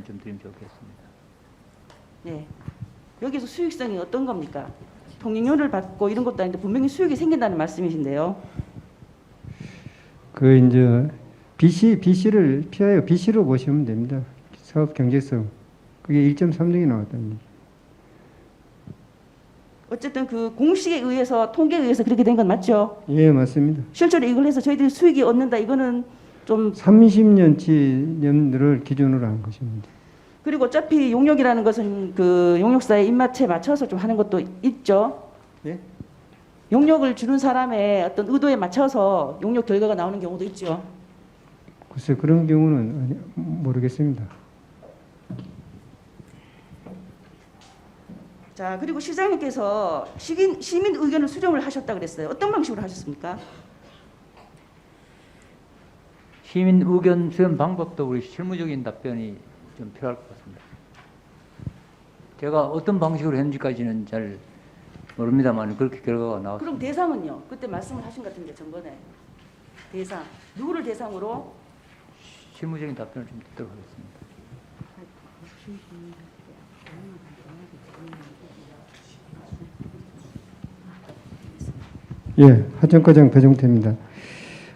좀 드리면 좋겠습니다. 네. 여기서 수익성이 어떤 겁니까? 통행료를 받고 이런 것도 아닌데 분명히 수익이 생긴다는 말씀이신데요. 그 이제 BC를 PI가 BC로 보시면 됩니다. 사업 경제성. 그게 1.3등이 나왔답니다. 어쨌든 그 공식에 의해서 통계에 의해서 그렇게 된 건 맞죠? 예, 맞습니다. 실제로 이걸 해서 저희들이 수익이 얻는다 이거는 좀 30년치를 기준으로 한 것입니다. 그리고 어차피 용역이라는 것은 그 용역사의 입맛에 맞춰서 좀 하는 것도 있죠. 예? 용역을 주는 사람의 어떤 의도에 맞춰서 용역 결과가 나오는 경우도 있죠. 글쎄 그런 경우는 모르겠습니다. 자, 그리고 시장님께서 시민 의견을 수렴을 하셨다 그랬어요. 어떤 방식으로 하셨습니까? 시민 의견 수렴 방법도 우리 실무적인 답변이 좀 필요할 것 같습니다. 제가 어떤 방식으로 했는지까지는 잘 모릅니다만 그렇게 결과가 나왔습니다. 그럼 대상은요? 그때 말씀을 하신 것 같은데 전번에 대상 누구를 대상으로? 실무적인 답변을 좀 듣도록 하겠습니다. 예, 하정과장 배종태입니다.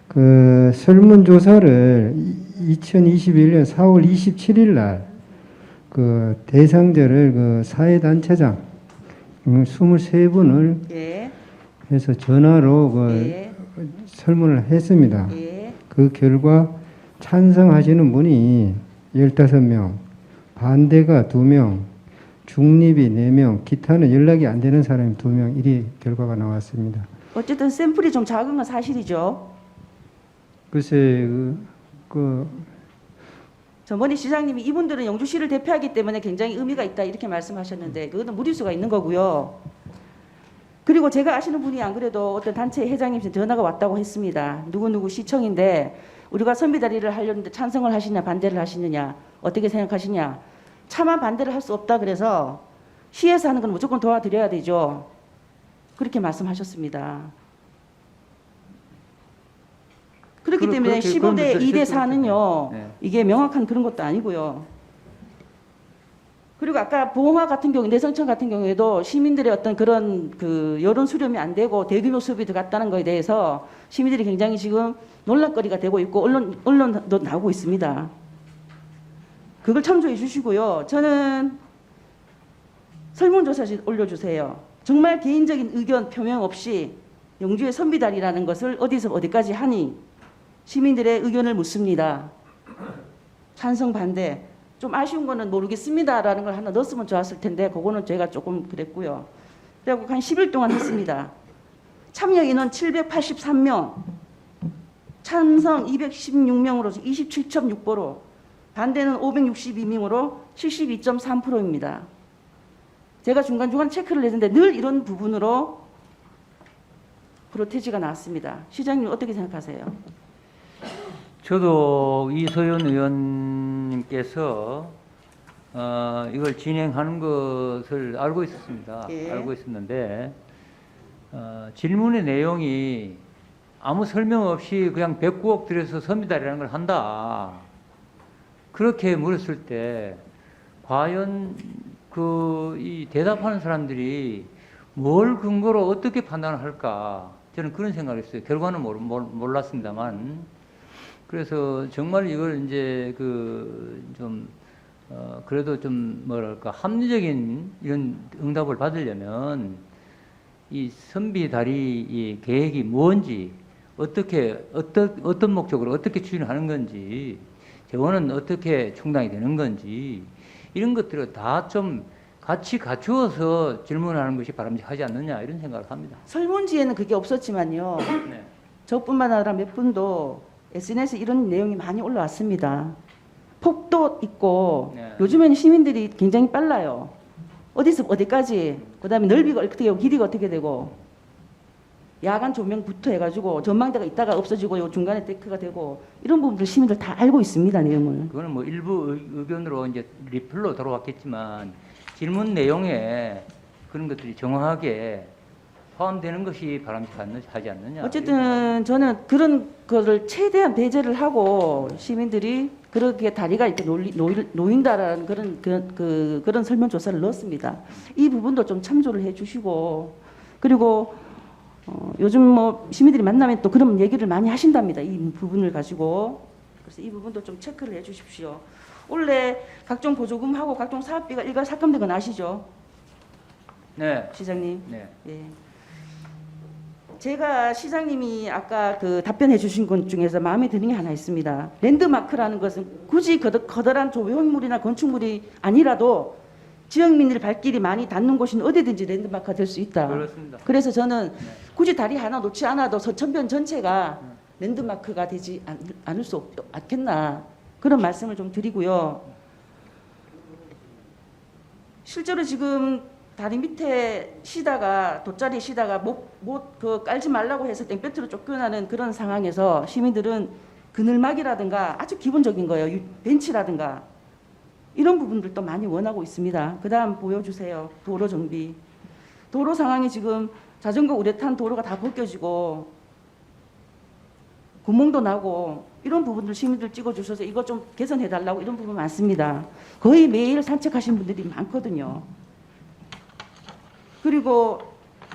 그 설문조사를 2021년 4월 27일 날 그 대상자를 그 사회단체장 23분을 예. 해서 전화로 그 예. 설문을 했습니다. 예. 그 결과 찬성하시는 분이 15명, 반대가 2명, 중립이 4명, 기타는 연락이 안 되는 사람이 2명, 이리 결과가 나왔습니다. 어쨌든 샘플이 좀 작은 건 사실이죠. 글쎄 전번에 시장님이 이분들은 영주시를 대표하기 때문에 굉장히 의미가 있다 이렇게 말씀하셨는데 그거는 무리수가 있는 거고요. 그리고 제가 아시는 분이 안 그래도 어떤 단체 회장님 전화가 왔다고 했습니다. 누구누구 시청인데 우리가 선비다리를 하려는데 찬성을 하시냐 반대를 하시느냐 어떻게 생각하시냐. 차마 반대를 할 수 없다 그래서 시에서 하는 건 무조건 도와드려야 되죠. 그렇게 말씀하셨습니다. 그렇기 때문에 15대 2대 4는요. 네. 이게 명확한 그런 것도 아니고요. 그리고 아까 보험화 같은 경우, 내성청 같은 경우에도 시민들의 어떤 그런 그 여론 수렴이 안 되고 대규모 수업이 들어갔다는 거에 대해서 시민들이 굉장히 지금 논란거리가 되고 있고 언론도 나오고 있습니다. 그걸 참조해 주시고요. 저는 설문조사 올려주세요. 정말 개인적인 의견 표명 없이 영주의 선비다리라는 것을 어디서 어디까지 하니 시민들의 의견을 묻습니다. 찬성 반대. 좀 아쉬운 거는 모르겠습니다라는 걸 하나 넣었으면 좋았을 텐데 그거는 제가 조금 그랬고요. 그리고 한 10일 동안 했습니다. 참여 인원 783명, 찬성 216명으로 27.6%, 반대는 562명으로 72.3%입니다. 제가 중간중간 체크를 했는데 늘 이런 부분으로 프로테지가 나왔습니다. 시장님 어떻게 생각하세요? 저도 이소연 의원님께서 이걸 진행하는 것을 알고 있었습니다. 예. 알고 있었는데 질문의 내용이 아무 설명 없이 그냥 109억 들여서 선비달이라는 걸 한다. 그렇게 물었을 때 과연 이 대답하는 사람들이 뭘 근거로 어떻게 판단을 할까? 저는 그런 생각을 했어요. 결과는 몰랐습니다만. 그래서 정말 이걸 이제 그래도 좀 뭐랄까 합리적인 이런 응답을 받으려면 이 선비 다리 이 계획이 뭔지 어떤 목적으로 어떻게 추진하는 건지 재원은 어떻게 충당이 되는 건지 이런 것들을 다 좀 같이 갖추어서 질문하는 것이 바람직하지 않느냐 이런 생각을 합니다. 설문지에는 그게 없었지만요. 네. 저뿐만 아니라 몇 분도 SNS에 이런 내용이 많이 올라왔습니다. 폭도 있고 네. 요즘에는 시민들이 굉장히 빨라요. 어디서 어디까지, 그다음에 넓이가 어떻게 되고 길이가 어떻게 되고 야간 조명부터 해가지고 전망대가 있다가 없어지고 요 중간에 데크가 되고 이런 부분들 시민들 다 알고 있습니다. 내용을. 그거는 뭐 일부 의견으로 이제 리플로 들어왔겠지만 질문 내용에 그런 것들이 정확하게 포함되는 것이 바람직하지 않느냐. 어쨌든 저는 그런 거를 최대한 배제를 하고 시민들이 그렇게 다리가 이렇게 놓인다라는 그런 설문조사를 넣었습니다. 이 부분도 좀 참조를 해주시고 그리고 요즘 뭐 시민들이 만나면 또 그런 얘기를 많이 하신답니다. 이 부분을 가지고. 그래서 이 부분도 좀 체크를 해주십시오. 원래 각종 보조금하고 각종 사업비가 일괄 삭감된 건 아시죠? 네. 시장님. 네. 예. 제가 시장님이 아까 그 답변해 주신 것 중에서 마음에 드는 게 하나 있습니다. 랜드마크라는 것은 굳이 커다란 조형물이나 건축물이 아니라도 지역민들 발길이 많이 닿는 곳은 어디든지 랜드마크가 될 수 있다. 그렇습니다. 그래서 저는 굳이 다리 하나 놓지 않아도 서천변 전체가 랜드마크가 되지 않을 수 없겠나 그런 말씀을 좀 드리고요. 실제로 지금 다리 밑에 쉬다가 돗자리에 쉬다가 못 깔지 말라고 해서 땡볕으로 쫓겨나는 그런 상황에서 시민들은 그늘막이라든가 아주 기본적인 거예요. 벤치라든가 이런 부분들도 많이 원하고 있습니다. 그 다음 보여주세요. 도로 정비. 도로 상황이 지금 자전거 우레탄 도로가 다 벗겨지고 구멍도 나고 이런 부분들 시민들 찍어주셔서 이거 좀 개선해달라고 이런 부분 많습니다. 거의 매일 산책하시는 분들이 많거든요. 그리고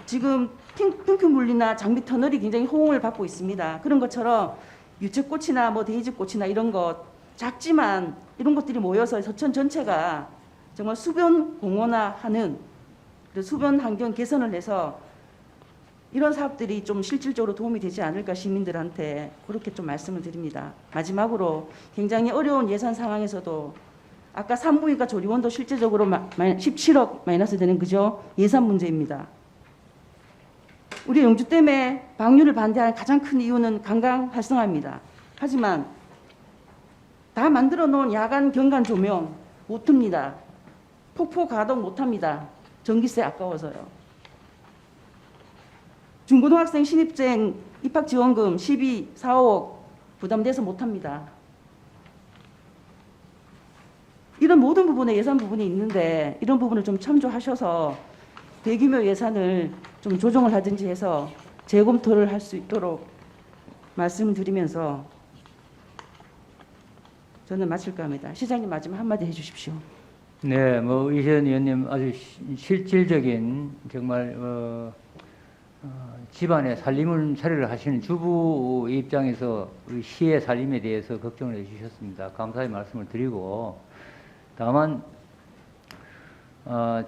지금 핑크 물리나 장미 터널이 굉장히 호응을 받고 있습니다. 그런 것처럼 유채꽃이나 뭐 데이지꽃이나 이런 것 작지만 이런 것들이 모여서 서천 전체가 정말 수변 공원화하는 수변 환경 개선을 해서 이런 사업들이 좀 실질적으로 도움이 되지 않을까 시민들한테 그렇게 좀 말씀을 드립니다. 마지막으로 굉장히 어려운 예산 상황에서도 아까 산부인과 조리원도 실제적으로 17억 마이너스 되는 그죠? 예산 문제입니다. 우리 영주댐에 방류를 반대하는 가장 큰 이유는 관광 활성화입니다. 하지만 다 만들어 놓은 야간 경관 조명 못 틉니다. 폭포 가동 못 합니다. 전기세 아까워서요. 중고등학생 신입생 입학지원금 4억 부담돼서 못 합니다. 이런 모든 부분에 예산 부분이 있는데 이런 부분을 좀 참조하셔서 대규모 예산을 좀 조정을 하든지 해서 재검토를 할 수 있도록 말씀드리면서 저는 마칠까 합니다. 시장님 마지막 한마디 해주십시오. 네, 뭐 이현 의원님 아주 실질적인 정말 집안의 살림을 하시는 주부 입장에서 우리 시의 살림에 대해서 걱정을 해주셨습니다. 감사의 말씀을 드리고 다만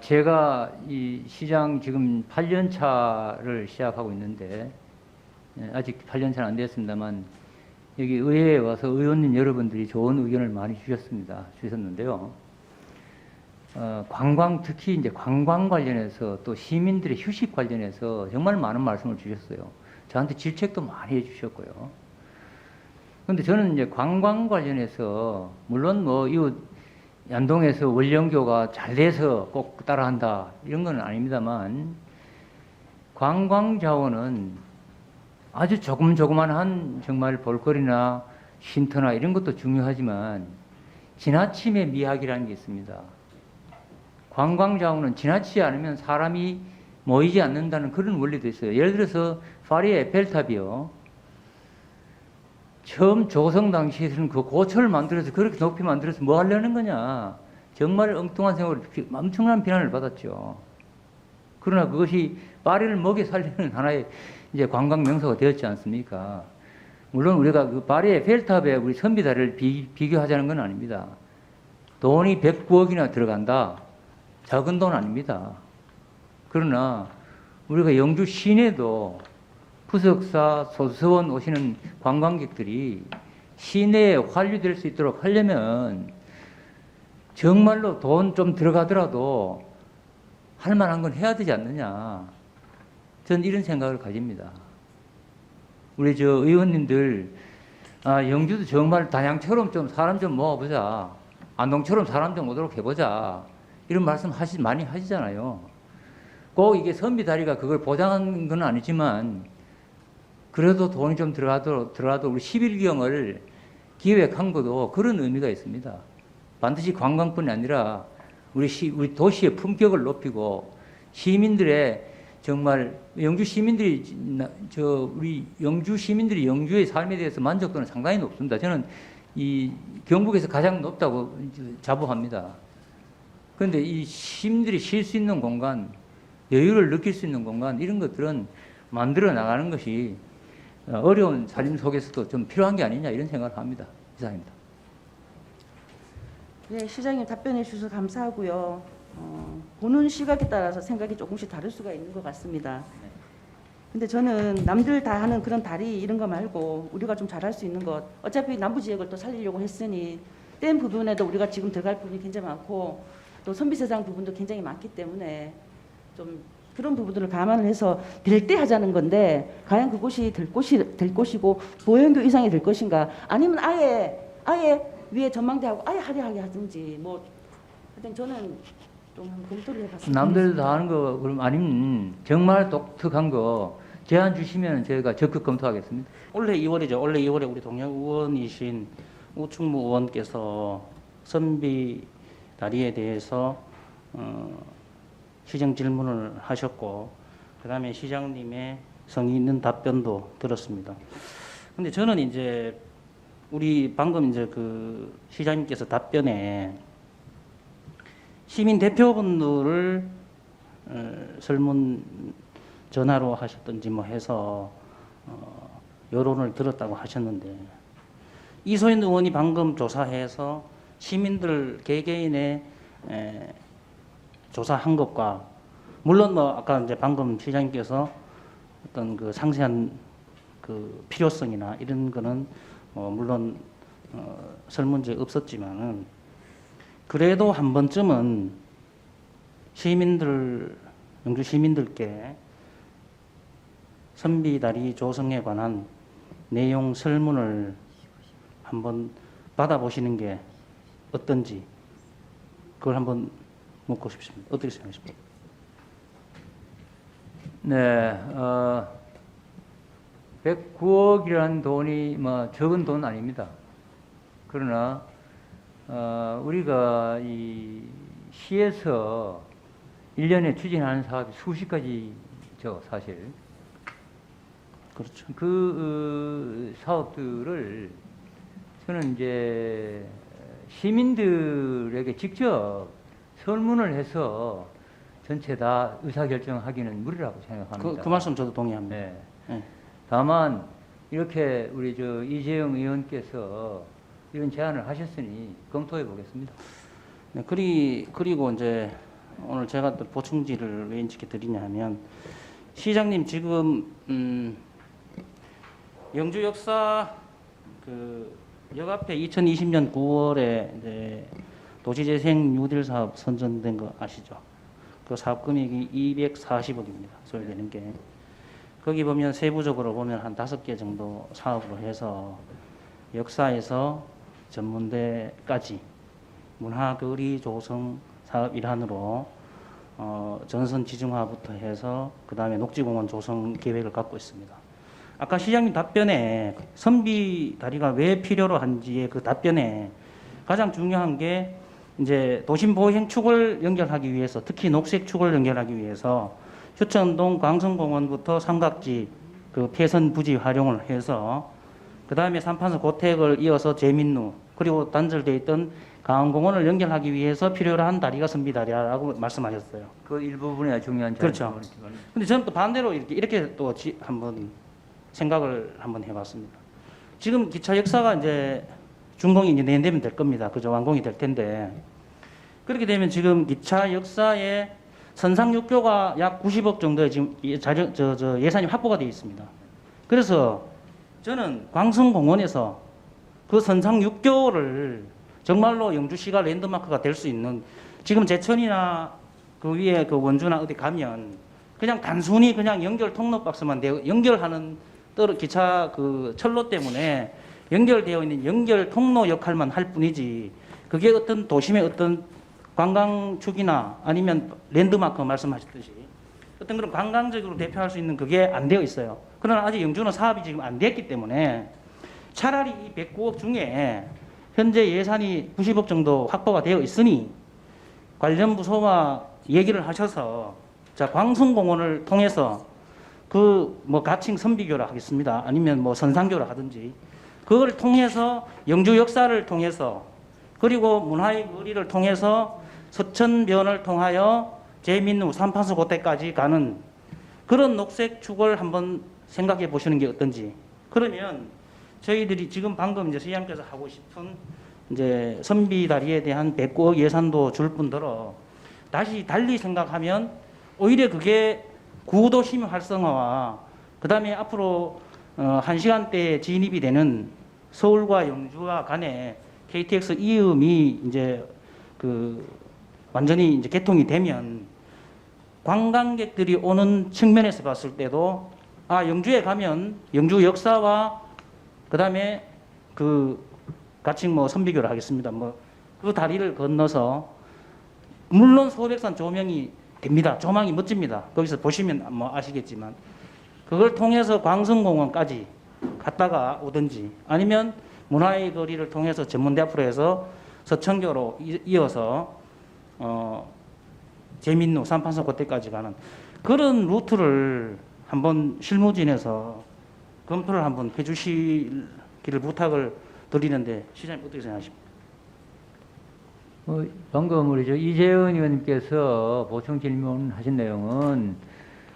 제가 이 시장 지금 8년 차를 시작하고 있는데 아직 8년 차는 안 됐습니다만 여기 의회에 와서 의원님 여러분들이 좋은 의견을 많이 주셨는데요. 관광, 특히 이제 관광 관련해서 또 시민들의 휴식 관련해서 정말 많은 말씀을 주셨어요. 저한테 질책도 많이 해주셨고요. 근데 저는 이제 관광 관련해서 물론 뭐 이웃 양동에서 원령교가 잘 돼서 꼭 따라한다 이런 건 아닙니다만 관광 자원은 아주 조그만한 정말 볼거리나 쉼터나 이런 것도 중요하지만 지나침의 미학이라는 게 있습니다. 관광 자원은 지나치지 않으면 사람이 모이지 않는다는 그런 원리도 있어요. 예를 들어서 파리의 에펠탑이요. 처음 조성 당시에는 그 고철을 만들어서 그렇게 높이 만들어서 뭐 하려는 거냐. 정말 엉뚱한 생각으로 엄청난 비난을 받았죠. 그러나 그것이 파리를 먹여 살리는 하나의 이제 관광 명소가 되었지 않습니까? 물론 우리가 그 파리의 에펠탑에 우리 선비다리를 비교하자는 건 아닙니다. 돈이 109억이나 들어간다. 작은 돈 아닙니다. 그러나 우리가 영주 시내도 부석사, 소서원 오시는 관광객들이 시내에 환류될 수 있도록 하려면 정말로 돈 좀 들어가더라도 할 만한 건 해야 되지 않느냐. 전 이런 생각을 가집니다. 우리 저 의원님들, 영주도 정말 단양처럼 좀 사람 좀 모아보자. 안동처럼 사람 좀 오도록 해보자. 이런 말씀 많이 하시잖아요. 꼭 이게 선비다리가 그걸 보장하는 건 아니지만 그래도 돈이 좀 들어가도 우리 11경을 기획한 것도 그런 의미가 있습니다. 반드시 관광뿐이 아니라 우리 도시의 품격을 높이고 시민들의 정말 영주 시민들이 우리 영주 시민들이 영주의 삶에 대해서 만족도는 상당히 높습니다. 저는 이 경북에서 가장 높다고 자부합니다. 그런데 이 시민들이 쉴 수 있는 공간, 여유를 느낄 수 있는 공간 이런 것들은 만들어 나가는 것이 어려운 삶 속에서도 좀 필요한 게 아니냐 이런 생각을 합니다. 이상입니다. 네, 시장님 답변해 주셔서 감사하고요. 보는 시각에 따라서 생각이 조금씩 다를 수가 있는 것 같습니다. 근데 저는 남들 다 하는 그런 다리 이런 거 말고 우리가 좀 잘할 수 있는 것, 어차피 남부 지역을 또 살리려고 했으니 댐 부분에도 우리가 지금 들어갈 부분이 굉장히 많고 또 선비세상 부분도 굉장히 많기 때문에 좀 그런 부분들을 감안을 해서 될 때 하자는 건데 과연 그곳이 될 곳이고 보행교 이상이 될 것인가 아니면 아예 위에 전망대하고 아예 화려하게 하든지 뭐 하여튼 저는 좀 검토를 해봤습니다. 남들 다 하는 거 그럼 아니면 정말 독특한 거 제안 주시면 저희가 적극 검토하겠습니다. 올해 2월이죠. 올해 2월에 우리 동양 의원이신 우충무 의원께서 선비 다리에 대해서 시정 질문을 하셨고 그다음에 시장님의 성의 있는 답변도 들었습니다. 근데 저는 이제 우리 방금 이제 그 시장님께서 답변에 시민 대표분들을 설문 전화로 하셨던지 뭐 해서 여론을 들었다고 하셨는데 이소연 의원이 방금 조사해서 시민들 개개인의 조사한 것과 물론 뭐 아까 이제 방금 시장님께서 어떤 그 상세한 그 필요성이나 이런 거는 물론 설문지에 없었지만은 그래도 한 번쯤은 시민들 영주 시민들께 선비다리 조성에 관한 내용 설문을 한번 받아보시는 게 어떤지 그걸 한번 묻고 싶습니다. 어떻게 생각하십니까? 네, 109억이라는 돈이 뭐 적은 돈 아닙니다. 그러나 우리가 이 시에서 1년에 추진하는 사업이 수십 가지죠, 사실. 그렇죠. 그 사업들을 저는 이제 시민들에게 직접 설문을 해서 전체 다 의사결정하기는 무리라고 생각합니다. 그 말씀 저도 동의합니다. 네. 네. 다만 이렇게 우리 저 이재용 의원께서 이런 제안을 하셨으니 검토해 보겠습니다. 네, 그리고 이제 오늘 제가 또 보충지를 왜 인식해 드리냐면 시장님 지금 영주 역사 그 역 앞에 2020년 9월에 이제 도시재생 뉴딜 사업 선정된 거 아시죠? 그 사업 금액이 240억입니다. 소요되는 게. 거기 보면 세부적으로 보면 한 5개 정도 사업으로 해서 역사에서 전문대까지 문화거리 조성 사업 일환으로 전선 지중화부터 해서 그 다음에 녹지공원 조성 계획을 갖고 있습니다. 아까 시장님 답변에 선비 다리가 왜 필요로 한지의 그 답변에 가장 중요한 게 이제 도심 보행 축을 연결하기 위해서 특히 녹색 축을 연결하기 위해서 휴천동 광성공원부터 삼각지 그 폐선 부지 활용을 해서 그 다음에 삼판선 고택을 이어서 제민루 그리고 단절되어 있던 강원공원을 연결하기 위해서 필요로 한 다리가 선비다리라고 말씀하셨어요. 그 일부분이 중요한 그렇죠. 근데 저는 또 반대로 이렇게 또 한번 생각을 한번 해봤습니다. 지금 기차 역사가 이제 준공이 이제 내년 되면 될 겁니다. 그죠? 완공이 될 텐데 그렇게 되면 지금 기차 역사에 선상육교가 약 90억 정도의 지금 예산이 확보가 되어 있습니다. 그래서 저는 광성공원에서 그 선상육교를 정말로 영주시가 랜드마크가 될 수 있는 지금 제천이나 그 위에 그 원주나 어디 가면 그냥 단순히 그냥 연결 통로 박스만 연결하는 기차 그 철로 때문에 연결되어 있는 연결 통로 역할만 할 뿐이지 그게 어떤 도심의 어떤 관광축이나 아니면 랜드마크 말씀하셨듯이 어떤 그런 관광적으로 대표할 수 있는 그게 안 되어 있어요. 그러나 아직 영주는 사업이 지금 안 됐기 때문에 차라리 이 109억 중에 현재 예산이 90억 정도 확보가 되어 있으니 관련 부서와 얘기를 하셔서 자 광성공원을 통해서 그 뭐 가칭 선비교라 하겠습니다. 아니면 뭐 선상교라 하든지 그걸 통해서 영주 역사를 통해서 그리고 문화의 거리를 통해서 서천변을 통하여 제민루 삼판수 고택까지 가는 그런 녹색 축을 한번 생각해 보시는 게 어떤지. 그러면 저희들이 지금 방금 이제 시장님께서 하고 싶은 이제 선비다리에 대한 109억 예산도 줄 뿐더러 다시 달리 생각하면 오히려 그게 구도심 활성화와 그 다음에 앞으로 1시간대에 진입이 되는 서울과 영주와 간에 KTX 이음이 이제 그 완전히 이제 개통이 되면 관광객들이 오는 측면에서 봤을 때도 아 영주에 가면 영주 역사와 그 다음에 그 가칭 뭐 선비교를 하겠습니다. 뭐 그 다리를 건너서 물론 소백산 조명이 됩니다. 조망이 멋집니다. 거기서 보시면 뭐 아시겠지만 그걸 통해서 광성공원까지 갔다가 오든지 아니면 문화의 거리를 통해서 전문대 앞으로 해서 서천교로 이어서 제민루 삼판선 고택까지 가는 그런 루트를 한번 실무진에서 검토를 한번 해주시기를 부탁을 드리는데 시장님 어떻게 생각하십니까? 방금 우리 이재은 의원님께서 보충 질문하신 내용은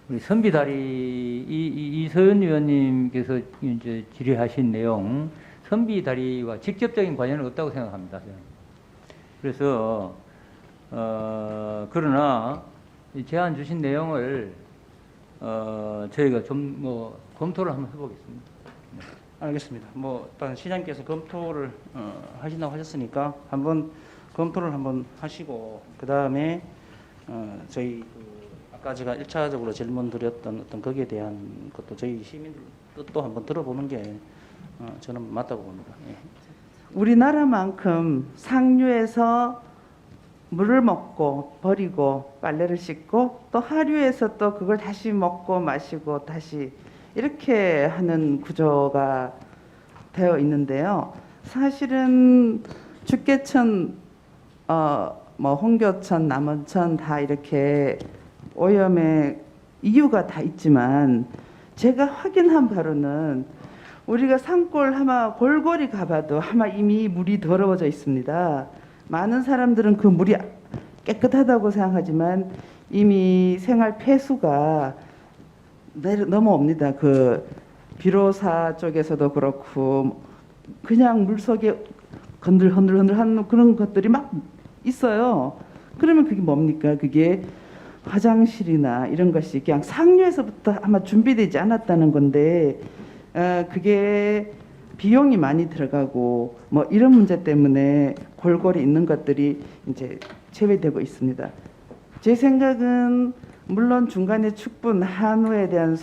우리 선비다리 이서연 의원님께서 이제 질의하신 내용 선비다리와 직접적인 관련은 없다고 생각합니다. 저는. 그래서 그러나 이 제안 주신 내용을 저희가 좀 뭐 검토를 한번 해보겠습니다. 네. 알겠습니다. 뭐 일단 시장님께서 검토를 하신다고 하셨으니까 한번 검토를 한번 하시고 그 다음에 저희 아까 제가 1차적으로 질문 드렸던 어떤 거기에 대한 것도 저희 시민들 뜻도 한번 들어보는 게 저는 맞다고 봅니다. 예. 우리나라만큼 상류에서 물을 먹고 버리고 빨래를 씻고 또 하류에서 또 그걸 다시 먹고 마시고 다시 이렇게 하는 구조가 되어 있는데요. 사실은 죽개천 뭐 홍교천, 남원천 다 이렇게 오염의 이유가 다 있지만 제가 확인한 바로는 우리가 산골 아마 골고리 가봐도 아마 이미 물이 더러워져 있습니다. 많은 사람들은 그 물이 깨끗하다고 생각하지만 이미 생활 폐수가 넘어옵니다. 그 비로사 쪽에서도 그렇고 그냥 물 속에 흔들흔들하는 그런 것들이 막 있어요. 그러면 그게 뭡니까? 그게 화장실이나 이런 것이 그냥 상류에서부터 아마 준비되지 않았다는 건데 그게 비용이 많이 들어가고 뭐 이런 문제 때문에 골고루 있는 것들이 이제 제외되고 있습니다. 제 생각은 물론 중간에 축분 한우에 대한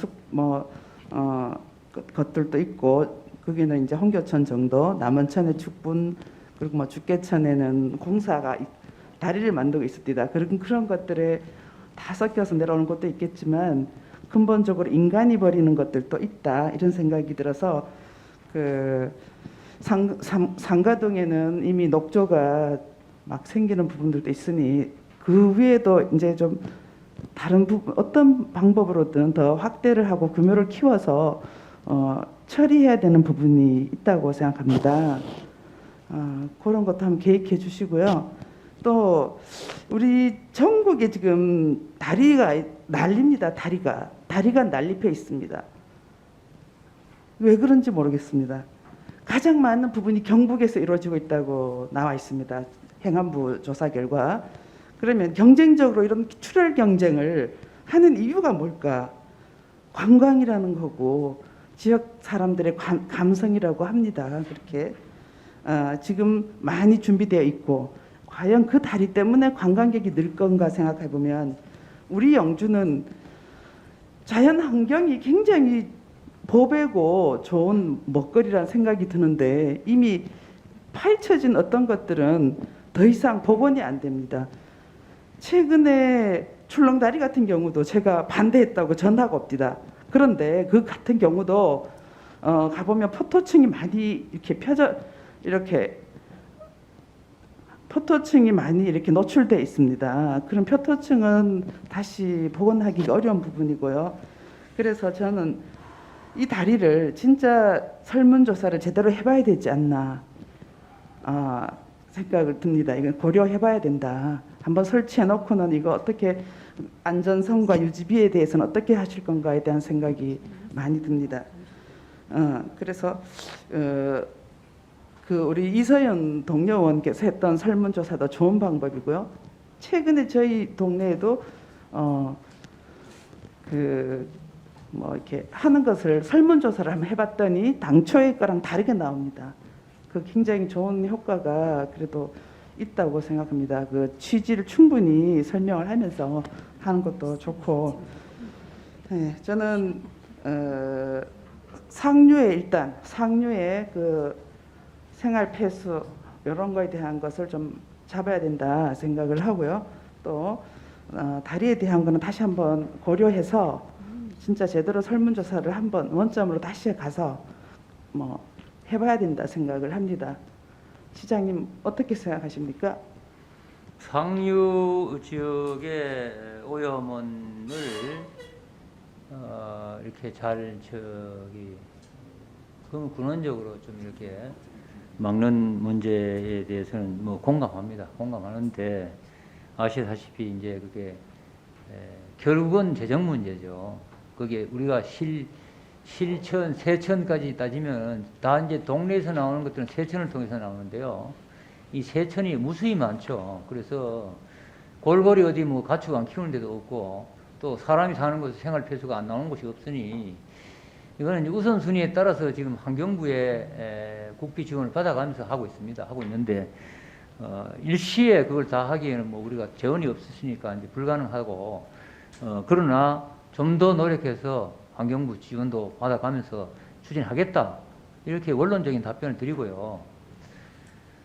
것들도 있고 거기는 이제 홍교천 정도, 남원천의 축분 그리고 뭐 죽계천에는 공사가 다리를 만들고 있습니다. 그런 것들에 다 섞여서 내려오는 것도 있겠지만 근본적으로 인간이 버리는 것들도 있다 이런 생각이 들어서 그 상가동에는 이미 녹조가 막 생기는 부분들도 있으니 그 위에도 이제 좀 다른 부분 어떤 방법으로든 더 확대를 하고 규모를 키워서 처리해야 되는 부분이 있다고 생각합니다. 그런 것도 한번 계획해 주시고요. 또 우리 전국에 지금 다리가 난립니다. 다리가 난립해 있습니다. 왜 그런지 모르겠습니다. 가장 많은 부분이 경북에서 이루어지고 있다고 나와 있습니다. 행안부 조사 결과. 그러면 경쟁적으로 이런 출혈 경쟁을 하는 이유가 뭘까? 관광이라는 거고 지역 사람들의 감성이라고 합니다. 그렇게 지금 많이 준비되어 있고 과연 그 다리 때문에 관광객이 늘 건가 생각해 보면 우리 영주는 자연 환경이 굉장히 보배고 좋은 먹거리라는 생각이 드는데 이미 파헤쳐진 어떤 것들은 더 이상 복원이 안 됩니다. 최근에 출렁다리 같은 경우도 제가 반대했다고 전화가 옵니다. 그런데 그 같은 경우도 가보면 포토층이 많이 포토층이 많이 이렇게 노출되어 있습니다. 그런 포토층은 다시 복원하기 어려운 부분이고요. 그래서 저는 이 다리를 진짜 설문조사를 제대로 해봐야 되지 않나 생각을 듭니다. 이건 고려해봐야 된다. 한번 설치해놓고는 이거 어떻게 안전성과 유지비에 대해서는 어떻게 하실 건가에 대한 생각이 많이 듭니다. 그래서 그 우리 이서연 동료원께서 했던 설문조사도 좋은 방법이고요. 최근에 저희 동네에도 뭐 이렇게 하는 것을 설문조사를 한번 해봤더니 당초의 거랑 다르게 나옵니다. 그 굉장히 좋은 효과가 그래도 있다고 생각합니다. 그 취지를 충분히 설명을 하면서 하는 것도 좋고, 네, 저는 상류의 그 생활 폐수 이런 거에 대한 것을 좀 잡아야 된다 생각을 하고요. 또 다리에 대한 거는 다시 한번 고려해서 진짜 제대로 설문조사를 한번 원점으로 다시 가서 뭐 해봐야 된다 생각을 합니다. 시장님 어떻게 생각하십니까? 상류 지역의 오염원을 이렇게 잘 근원적으로 좀 이렇게 막는 문제에 대해서는 뭐 공감하는데 아시다시피 이제 그게 결국은 재정 문제죠. 그게 우리가 실천, 세천까지 따지면 다 이제 동네에서 나오는 것들은 세천을 통해서 나오는데요. 이 세천이 무수히 많죠. 그래서 골고리 어디 뭐 가축 안 키우는 데도 없고 또 사람이 사는 곳에 생활 폐수가 안 나오는 곳이 없으니 이거는 이제 우선순위에 따라서 지금 환경부의 국비 지원을 받아가면서 하고 있는데 일시에 그걸 다 하기에는 뭐 우리가 재원이 없으니까 이제 불가능하고 그러나 좀 더 노력해서 환경부 지원도 받아가면서 추진하겠다 이렇게 원론적인 답변을 드리고요.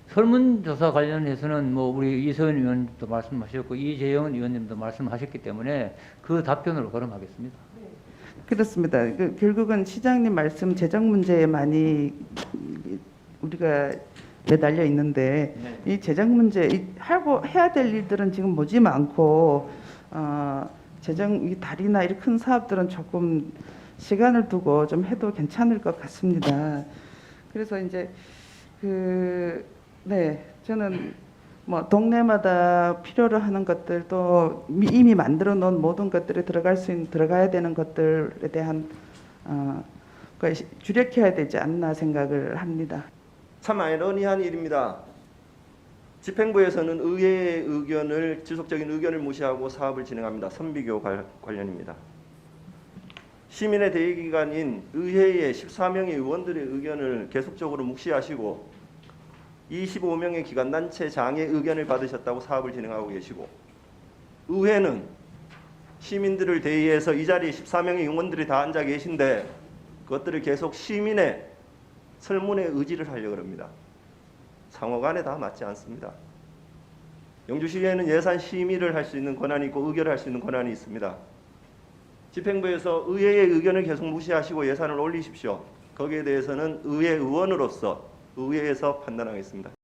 설문조사 관련해서는 뭐 우리 이서연 의원님도 말씀하셨고 이재영 의원님도 말씀하셨기 때문에 그 답변으로 걸음하겠습니다. 그렇습니다. 결국은 시장님 말씀 재정 문제에 많이 우리가 매달려 있는데 네. 이 재정 문제 하고 해야 될 일들은 지금 무지 많고 재정 이 다리나 이런 큰 사업들은 조금 시간을 두고 좀 해도 괜찮을 것 같습니다. 그래서 이제 네 저는 뭐 동네마다 필요로 하는 것들도 이미 만들어 놓은 모든 것들에 들어가야 되는 것들에 대한 주력해야 되지 않나 생각을 합니다. 참 아이러니한 일입니다. 집행부에서는 의회의 의견을 지속적인 의견을 무시하고 사업을 진행합니다. 선비교 관련입니다. 시민의 대의기관인 의회의 14명의 의원들의 의견을 계속적으로 묵시하시고 25명의 기관단체장의 의견을 받으셨다고 사업을 진행하고 계시고, 의회는 시민들을 대의해서 이 자리에 14명의 의원들이 다 앉아 계신데 그것들을 계속 시민의 설문에 의지를 하려고 합니다. 상호간에 다 맞지 않습니다. 영주시의회는 예산 심의를 할 수 있는 권한이 있고 의결을 할 수 있는 권한이 있습니다. 집행부에서 의회의 의견을 계속 무시하시고 예산을 올리십시오. 거기에 대해서는 의회 의원으로서 의회에서 판단하겠습니다.